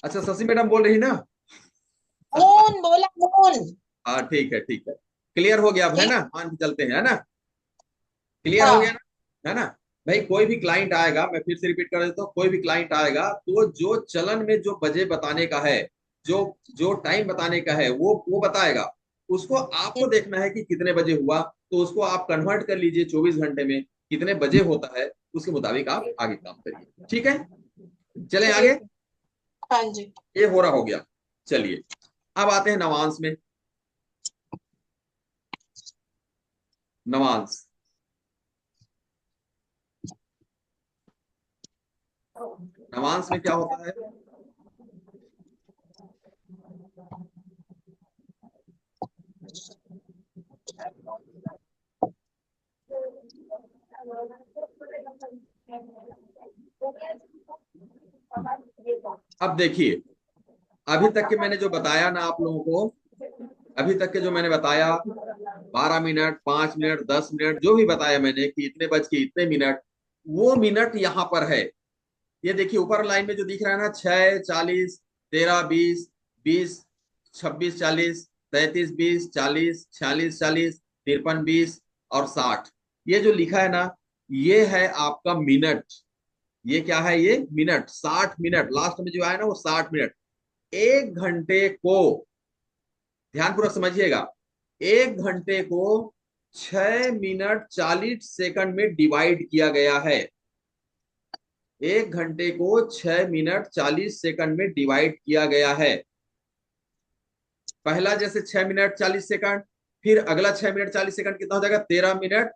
अच्छा शशि मैडम बोल रही ना। मून बोला, मून। हाँ ठीक है ठीक है, क्लियर हो गया अब है ठीक। ना, मान के चलते हैं है ना, क्लियर हो गया हाँ। ना, है ना। भाई कोई भी क्लाइंट आएगा, मैं फिर से रिपीट कर देता हूँ, कोई भी क्लाइंट आएगा तो जो चलन में जो बजे बताने का है, जो जो टाइम बताने का है वो बताएगा। उसको आपको देखना है कि कितने बजे हुआ, तो उसको आप कन्वर्ट कर लीजिए 24 घंटे में कितने बजे होता है, उसके मुताबिक आप आगे काम करिए। ठीक है, चलें आगे। ठीक। हाँ जी। ये हो रहा हो गया। चलिए अब आते हैं नवांश में। नवांश, नवांश में क्या होता है? अब देखिए, अभी तक के मैंने जो बताया ना आप लोगों को, अभी तक के जो मैंने बताया, 12 मिनट, 5 मिनट, 10 मिनट, जो भी बताया मैंने कि इतने बज के इतने मिनट, वो मिनट यहाँ पर है। ये देखिए ऊपर लाइन में जो दिख रहा है ना, 6:40, 13:20, 20:26:40, 33:20:40, 46:40, 53:20 और 60, ये जो लिखा है ना, ये है आपका मिनट। ये क्या है? ये मिनट, 60 मिनट लास्ट में जो आया ना वो 60 मिनट। 1 घंटे को, ध्यानपूर्वक समझिएगा, 1 घंटे को 6 मिनट 40 सेकंड में डिवाइड किया गया है। 1 घंटे को 6 मिनट 40 सेकंड में डिवाइड किया गया है। पहला जैसे 6 मिनट 40 सेकंड, फिर अगला 6 मिनट 40 सेकंड कितना हो जाएगा? 13 मिनट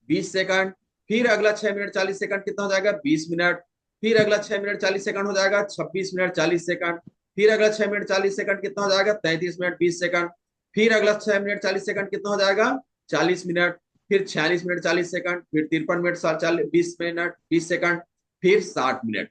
20 सेकंड। फिर अगला 6 मिनट 40 सेकंड कितना हो जाएगा? 20 मिनट। फिर अगला 6 मिनट 40 सेकंड हो जाएगा 26 मिनट 40 सेकंड। फिर अगला 6 मिनट 40 सेकंड कितना हो जाएगा? 33 मिनट 20 सेकंड। फिर अगला 6 मिनट 40 सेकंड कितना हो जाएगा? 40 मिनट। फिर 46 मिनट 40 सेकंड, फिर 53 मिनट 20 सेकंड, फिर 60 मिनट।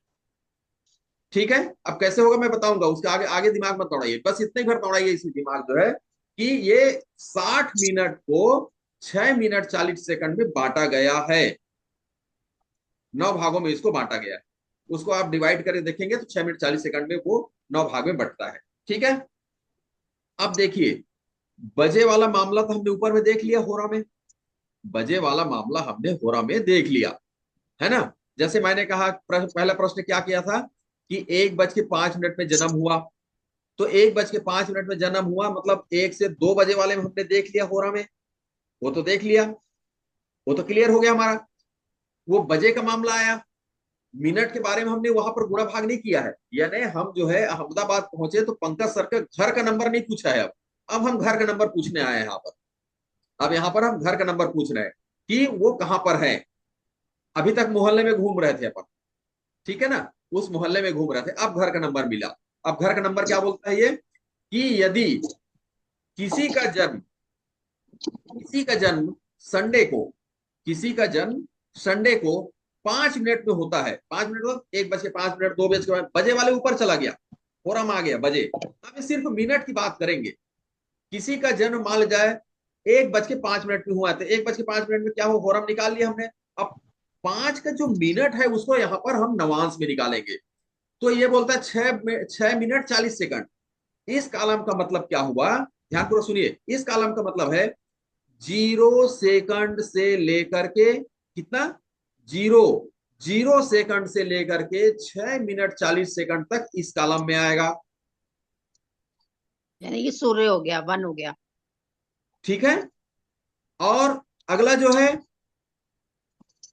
ठीक है, अब कैसे होगा मैं बताऊंगा, उसके आगे आगे दिमाग मत दौड़ाइए, बस इतने भर दौड़ाइए इसी दिमाग जो है कि ये 60 मिनट को 6 मिनट 40 सेकंड में बांटा गया है। 9 भागों में इसको बांटा गया है। उसको आप डिवाइड करके देखेंगे तो 6 मिनट 40 सेकंड में वो 9 भाग में बंटता है। ठीक है, अब देखिए, बजे वाला मामला तो हमने ऊपर में देख लिया, होरा में। बजे वाला मामला हमने होरा में देख लिया, है ना। जैसे मैंने कहा, पहला प्रश्न क्या किया था कि 1:05 में जन्म हुआ, तो 1:05 में जन्म हुआ मतलब 1 से 2 बजे वाले में हमने देख लिया होरा में, वो तो देख लिया, वो तो क्लियर हो गया हमारा। वो बजे का मामला आया, मिनट के बारे में हमने वहां पर गुणा भाग नहीं किया है, यानी हम जो है अहमदाबाद पहुंचे तो पंकज सर का घर का नंबर नहीं पूछा है। अब हम घर का नंबर पूछने आए हैं यहाँ पर। अब यहाँ पर हम घर का नंबर पूछ रहे हैं कि वो कहाँ पर है। अभी तक मोहल्ले में घूम रहे थे अपन, ठीक है ना, उस मोहल्ले में घूम रहे थे, अब घर का नंबर मिला। अब घर का नंबर क्या बोलता है ये कि यदि किसी का जन्म किसी का जन्म संडे को किसी का जन्म संडे को 5 मिनट में होता है, 5 मिनट मतलब 1:05, 2 बजे, बजे वाले ऊपर चला गया, फोरम आ गया बजे। अब सिर्फ मिनट की बात करेंगे। किसी का जन्म मान जाए 1:05 में हुआ, तो 1:05 में क्या हो, फोरम निकाल लिया हमने। अब 5 का जो मिनट है उसको यहाँ पर हम नवांश में निकालेंगे, तो ये बोलता है 6 मिनट 40 सेकंड। इस कॉलम का मतलब क्या हुआ, ध्यानपूर्वक सुनिए, इस कॉलम का मतलब है 0 सेकंड से लेकर के कितना, जीरो 0 सेकंड से लेकर के 6 मिनट 40 सेकंड तक इस कॉलम में आएगा। यानी कि सूर्य हो गया, वन हो गया। ठीक है, और अगला जो है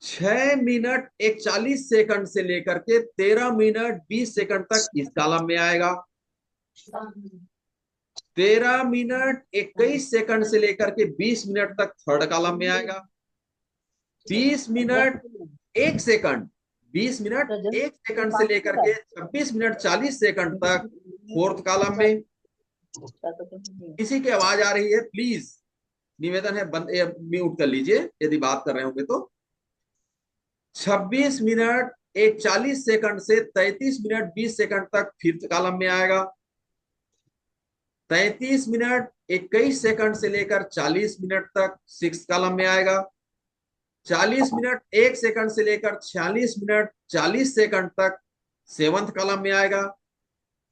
6 मिनट 41 सेकंड से लेकर के 13 मिनट 20 सेकंड तक इस कॉलम में आएगा। 13 मिनट 21 सेकंड से लेकर के 20 मिनट तक थर्ड कॉलम में आएगा। 20 मिनट 1 सेकंड 20 मिनट 1 सेकंड से लेकर के 26 मिनट 40 सेकंड तक फोर्थ कॉलम में। किसी की आवाज आ रही है प्लीज, निवेदन है बंद म्यूट कर लीजिए यदि बात कर रहे होंगे तो। 26 मिनट 41 सेकंड से 33 मिनट 20 सेकंड तक फिफ्थ कॉलम में आएगा। 33 मिनट 21 सेकंड से लेकर 40 मिनट तक सिक्स कॉलम में आएगा। 40 मिनट 1 सेकंड से लेकर 46 मिनट 40 सेकंड तक सेवंथ कॉलम में आएगा।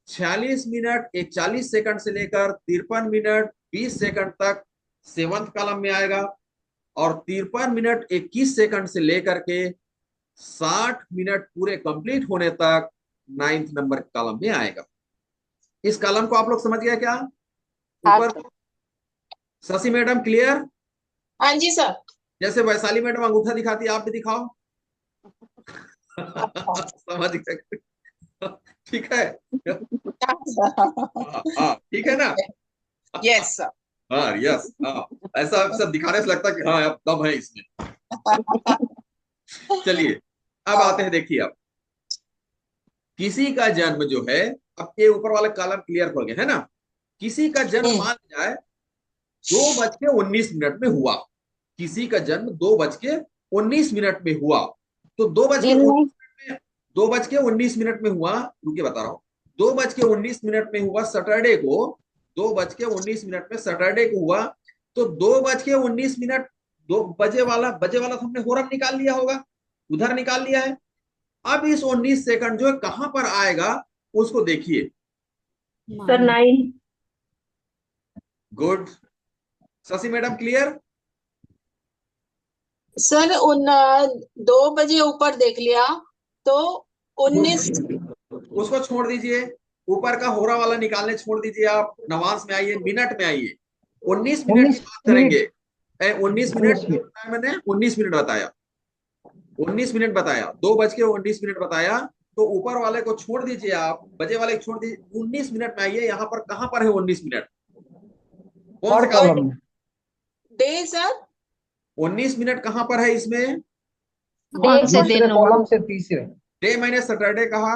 46 मिनट 41 सेकंड से लेकर 53 मिनट 20 सेकंड तक सेवंथ कॉलम में आएगा। और 53 मिनट 21 सेकंड से लेकर के 60 मिनट पूरे कंप्लीट होने तक 9th नंबर कॉलम में आएगा। इस कॉलम को आप लोग समझ गया क्या? हाँ ऊपर सर। Shashi madam clear? हाँ जी सर। जैसे वैशाली मैडम अंगूठा दिखाती, आप भी दिखाओ। समझ गए? ठीक है। हाँ ठीक है ना? Yes sir. हाँ यस हाँ, ऐसा सब दिखाने से लगता है कि हाँ अब दम है इसमें। चलिए अब आते हैं, देखिए अब किसी का जन्म जो है, अब ये ऊपर वाला कॉलम क्लियर हो गया है ना। किसी का जन्म मान जाए 2:19 में हुआ। किसी का जन्म 2:19 में हुआ, तो दिन में 2:19 में हुआ, रुकिए बता रहा हूँ। 2:19 में हुआ सैटरडे को, 2:19 में सैटरडे को हुआ। तो 2:19, 2 बजे वाला तो हमने होरम निकाल लिया होगा, उधर निकाल लिया है। अब इस 19 सेकंड जो है कहां पर आएगा उसको देखिए। Sir 9। Good. Shashi madam clear? Sir 2 बजे ऊपर देख लिया तो 19। उसको छोड़ दीजिए, ऊपर का होरा वाला निकालने छोड़ दीजिए। आप नवांश में आइए, मिनट में आइए। 19 मिनट की 19 बात करेंगे। मिनट 19 मिनट मैंने 19 मिनट बताया, 19 मिनट बताया, 2:19 बताया। तो ऊपर वाले को छोड़ दीजिए, आप बजे वाले को छोड़ दीजिए, 19 मिनट में आइए। यहाँ पर कहां पर है 19 मिनट? कौन से थर्ड कॉलम? कॉलम में। Day sir. 19 मिनट कहां पर है इसमें? कौन से दूसरे दिन हुआ? कॉलम से तीसरे। डे मैंने सैटरडे कहा।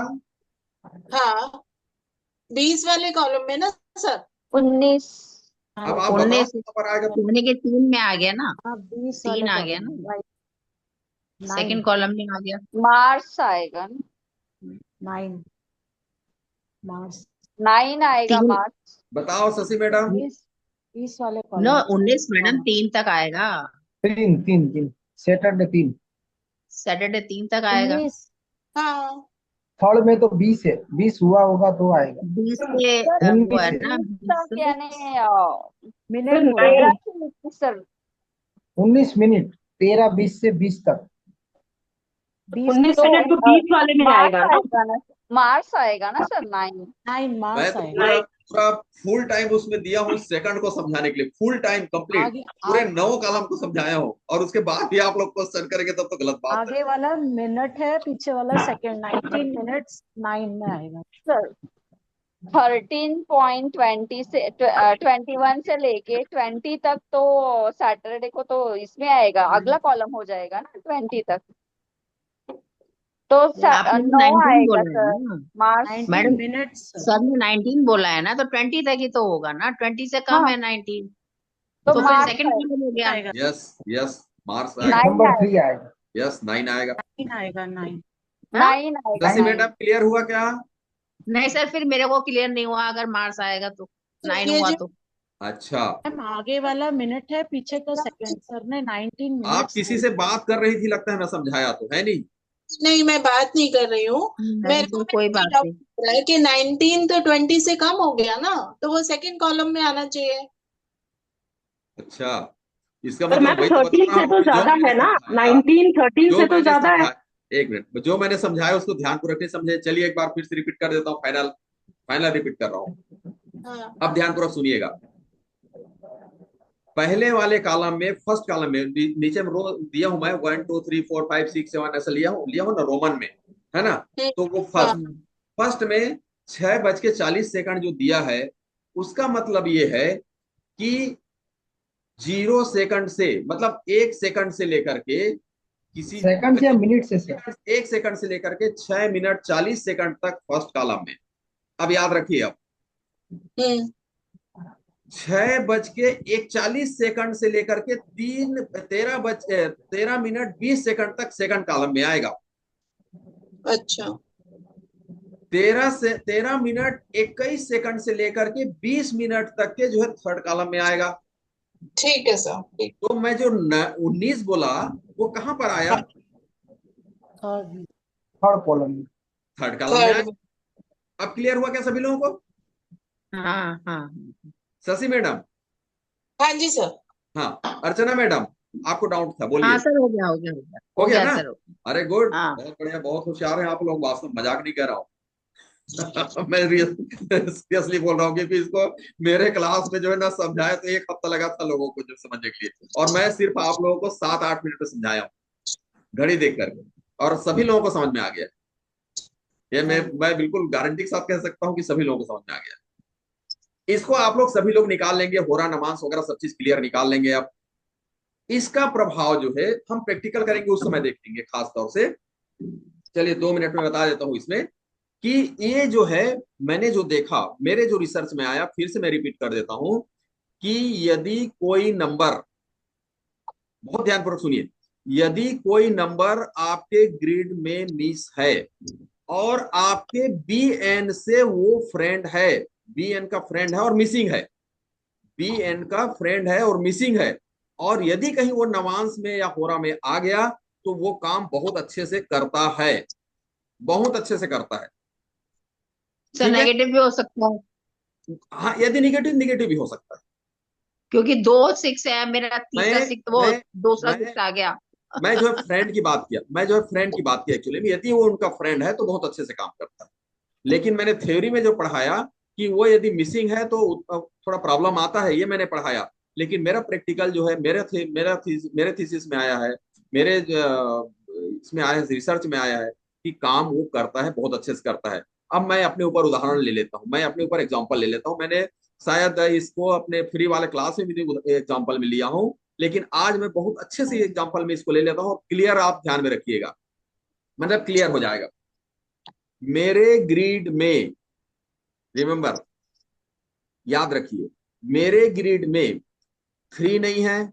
हाँ 20 वाले कॉलम में ना सर। 19। अब आप बताओ 19 कहां पर आएगा। यानी कि 3 में आ गया ना, 20 3 वाले आ गया कॉलम ना, में। सेकंड कॉलम में आ गया। मार्च आएगा ना, 9 मार्च। 9 आएगा 3 मार्च। बताओ शशि मैडम। 20 वाले नो कॉलम। 19 मैडम 3 तक आएगा। 3 सैटरडे 3। सैटरडे 3 तक आएगा। 19। हाँ थर्ड में तो 20 है, 20 हुआ होगा तो आएगा। 20 से वो 19 है है, ना, 20 तक 20 यानी सर मिनट बोला 9। 13 से 21 सर। 19 मिनट, 13 20 से 20 तक। 20 में 19 से मिनट तो 20 वाले में मार्च आएगा ना। आएगा ना, मार्च आएगा ना सर 9। 9 मैं मार्च तो आएगा। पूरा पूरा फुल टाइम उसमें दिया हूँ सेकंड को समझाने के लिए, फुल टाइम कंप्लीट आगे पूरे 9 कॉलम को समझाया हूँ, और उसके बाद भी आप लोग क्वेश्चन करेंगे तब तो गलत बात है। आगे वाला मिनट है, पीछे वाला सेकंड। 19 मिनट्स 9 में आएगा। सर 13.20 से 21 से लेके 20 तक तो सैटरडे को तो इसमें आएगा, अगला कॉलम हो जाएगा ना 20 तक। तो आपने तो 9 19 आएगा बोला है सर ना मार्च। 19 मैडम, मिनट्स। सर ने 19 बोला है ना, तो 20 तक ही तो होगा ना, 20 से कम हाँ है 19, तो तो फिर मार्च सेकंड आएगा। कॉलम हो गया। आएगा। यस यस, मार्च आएगा। 9 नंबर 3 आएगा। आएगा। यस 9 आएगा। 9 आएगा। 9 हाँ? 9 आएगा शशि 9। मैडम क्लियर हुआ क्या? नहीं सर, फिर मेरे को क्लियर नहीं हुआ, अगर मार्च आएगा तो 9 ये हुआ जो तो। अच्छा, मैम आगे वाला मिनट है, पीछे का सेकंड। सर ने 19 आप मिनट्स। किसी से बात कर रही थी लगता है, मैं समझाया तो है नहीं। नहीं, मैं बात नहीं कर रही हूँ। नहीं मेरे को तो भी कोई ये बात डाउट नहीं। हो रहा है कि 19 तो 20 से कम हो गया ना, तो वो सेकंड कॉलम में आना चाहिए। अच्छा, इसका पर मैम मतलब वही तो बता 13 रहा से तो हूँ जो ज्यादा मैंने है ना, समझाया। 19 13 जो से तो मैंने ज्यादा है। समझाया, एक मिनट, जो मैंने समझाया उसको ध्यान पूर्वक नहीं समझे। चलिए एक बार फिर से रिपीट कर देता हूँ, फाइनल फाइनल रिपीट कर रहा हूँ। हाँ अब ध्यान पूर्वक सुनिएगा। पहले वाले कॉलम में, फर्स्ट कॉलम में, नीचे में रो दिया हूं मैं, 1 2 3 4 5 6 7 ऐसा लिया हूं ना रोमन में, है ना। तो वो हाँ फर्स्ट में 6:40 जो दिया है, उसका मतलब ये है कि 0 सेकंड से, मतलब 1 सेकंड से लेकर के किसी सेकंड या मिनट से सर? 1 सेकंड से लेकर के 6 मिनट 40 सेकंड तक फर्स्ट कॉलम में। अब याद रखिए, अब हम्म 6:41 से लेकर के 13 मिनट 20 सेकंड तक सेकंड कॉलम में आएगा। अच्छा 13 मिनट 21 सेकंड से लेकर के 20 मिनट तक के जो है थर्ड कॉलम में आएगा। ठीक है सर, ठीक। तो मैं जो 19 बोला वो कहाँ पर आया? थर्ड। थर्ड कॉलम में। थर्ड कॉलम में आया। थर्ड। अब क्लियर हुआ क्या सभी लोगों को? हाँ हाँ शशि मैडम, हाँ जी सर। हाँ अर्चना मैडम, आपको डाउट था, हाँ बोलिए। सर, हो गया हो गया हो गया हो हो गया गया ना? सर, हो गया। अरे गुड, हाँ बहुत बढ़िया, बहुत होशियार हैं आप लोग, वास्तव में मजाक नहीं कह रहा हूँ। मैं सीरियसली बोल रहा हूँ, क्योंकि इसको मेरे क्लास में जो है ना समझाया तो 1 हफ्ता लगा था लोगों को जो समझने के लिए, और मैं सिर्फ आप लोगों को 7-8 मिनट में समझाया हूँ घड़ी देख करके, और सभी लोगों को समझ में आ गया। ये मैं बिल्कुल गारंटी के साथ कह सकता हूँ कि सभी लोगों को समझ में आ गया। इसको आप लोग सभी लोग निकाल लेंगे, होरा नमांस वगैरह सब चीज क्लियर निकाल लेंगे। अब इसका प्रभाव जो है हम प्रैक्टिकल करेंगे उस समय देखेंगे खास तौर से। चलिए 2 मिनट में बता देता हूं इसमें कि ये जो है, मैंने जो देखा मेरे जो रिसर्च में आया, फिर से मैं रिपीट कर देता हूं कि यदि कोई नंबर, बहुत ध्यानपूर्वक सुनिए, यदि कोई नंबर आपके ग्रिड में मिस है और आपके बी एन से वो फ्रेंड है, बी एन का फ्रेंड है और मिसिंग है, बी एन का फ्रेंड है और मिसिंग है, और यदि कहीं वो नवांश में या होरा में आ गया तो वो काम बहुत अच्छे से करता है, बहुत अच्छे से करता है। सर, ठीक है, नेगेटिव भी हो सकता है हाँ यदि निगेटिव, निगेटिव भी हो सकता है। क्योंकि 2 6 है, मेरा तीसरा मैं 6 वो मैं दूसरा मैं 6 आ गया। मैं जो है फ्रेंड की बात किया, मैं जो है फ्रेंड की बात किया एक्चुअली में, यदि वो उनका फ्रेंड है तो बहुत अच्छे से काम करता है। लेकिन मैंने थ्योरी में जो पढ़ाया कि वो यदि मिसिंग है तो थोड़ा प्रॉब्लम आता है, ये मैंने पढ़ाया। लेकिन मेरा प्रैक्टिकल जो है, मेरे थीसिस में आया है, मेरे इसमें आया है, रिसर्च में आया है कि काम वो करता है, बहुत अच्छे से करता है। अब मैं अपने ऊपर उदाहरण ले लेता हूँ, मैं अपने ऊपर एग्जांपल ले लेता हूँ। मैंने शायद इसको अपने फ्री वाले क्लास में भी एग्जांपल में लिया हूँ, लेकिन आज मैं बहुत अच्छे से एग्जांपल में इसको ले लेता हूँ। क्लियर, आप ध्यान में रखिएगा, मतलब क्लियर हो जाएगा। मेरे ग्रिड में, रिमेंबर, याद रखिए, मेरे ग्रिड में 3 नहीं है,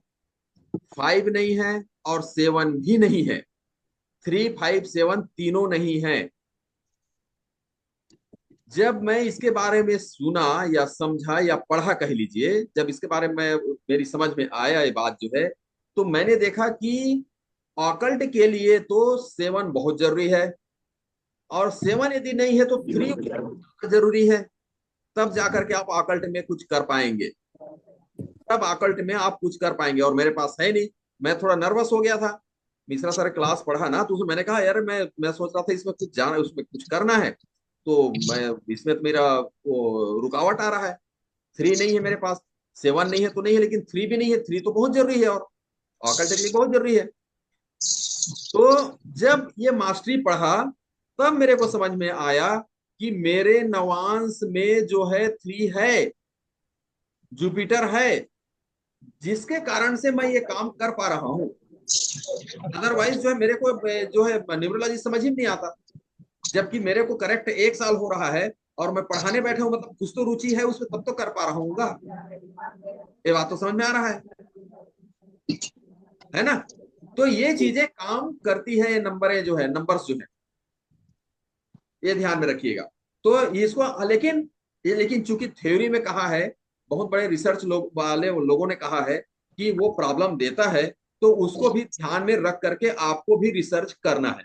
5 नहीं है और 7 भी नहीं है। 3, 5, 7 तीनों नहीं है। जब मैं इसके बारे में सुना या समझा या पढ़ा कह लीजिए, जब इसके बारे में मेरी समझ में आया ये बात जो है, तो मैंने देखा कि ऑकल्ट के लिए तो 7 बहुत जरूरी है, और 7 यदि नहीं है तो 3 जरूरी है। तब जाकर के आप ऑकल्ट में कुछ कर पाएंगे, तब ऑकल्ट में आप कुछ कर पाएंगे, और मेरे पास है नहीं। मैं थोड़ा नर्वस हो गया था, मिश्रा सर क्लास पढ़ा ना, तो उसमें मैंने कहा यार मैं सोच रहा था इसमें कुछ जाना, उसमें कुछ करना है, तो मैं इसमें तो मेरा वो रुकावट आ रहा है। 3 नहीं है मेरे पास, 7 नहीं है तो नहीं है, लेकिन 3 भी नहीं है। 3 तो बहुत जरूरी है, और ऑकल्ट के लिए बहुत जरूरी है। तो जब ये मास्टरी पढ़ा तब मेरे को समझ में आया कि मेरे नवांश में जो है 3 है, जुपिटर है, जिसके कारण से मैं ये काम कर पा रहा हूँ। अदरवाइज जो है मेरे को जो है न्यूमरोलॉजी समझ ही नहीं आता, जबकि मेरे को करेक्ट 1 साल हो रहा है और मैं पढ़ाने बैठा हूँ, मतलब कुछ तो रुचि है उसमें, तब तो कर पा रहा हूँ। ये बात तो समझ में आ रहा है ना? तो ये चीजें काम करती है, ये नंबर जो है, नंबर्स जो है, ये ध्यान में रखिएगा। तो इसको लेकिन चूंकि थ्योरी में कहा है, बहुत बड़े रिसर्च वाले लोगों ने कहा है कि वो प्रॉब्लम देता है, तो उसको भी ध्यान में रख करके आपको भी रिसर्च करना है।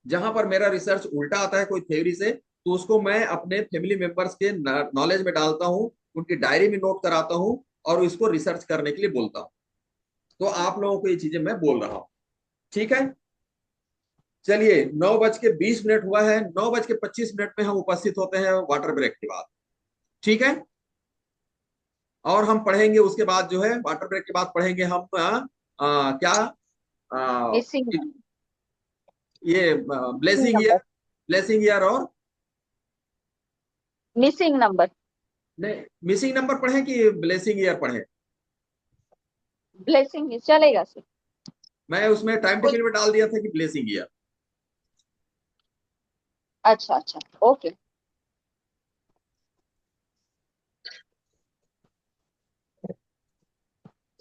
जहां पर मेरा रिसर्च उल्टा आता है कोई थ्योरी से, तो उसको मैं अपने फैमिली मेंबर्स के नॉलेज में डालता हूँ, उनकी डायरी में नोट कराता हूँ और इसको रिसर्च करने के लिए बोलता हूँ। तो आप लोगों को ये चीजें मैं बोल रहा हूँ, ठीक है? चलिए 9:20 हुआ है, 9:25 में हम उपस्थित होते हैं वाटर ब्रेक के बाद, ठीक है? और हम पढ़ेंगे उसके बाद जो है, वाटर ब्रेक के बाद पढ़ेंगे हम क्या, आ, मिसिंग ये blessing year, number. Blessing year, और मिसिंग नंबर। नहीं, मिसिंग नंबर पढ़े कि ब्लेसिंग ईयर पढ़े? ब्लेसिंग चलेगा सर। मैं उसमें टाइम टेबल में डाल दिया था कि ब्लेसिंग ईयर। अच्छा अच्छा, ओके।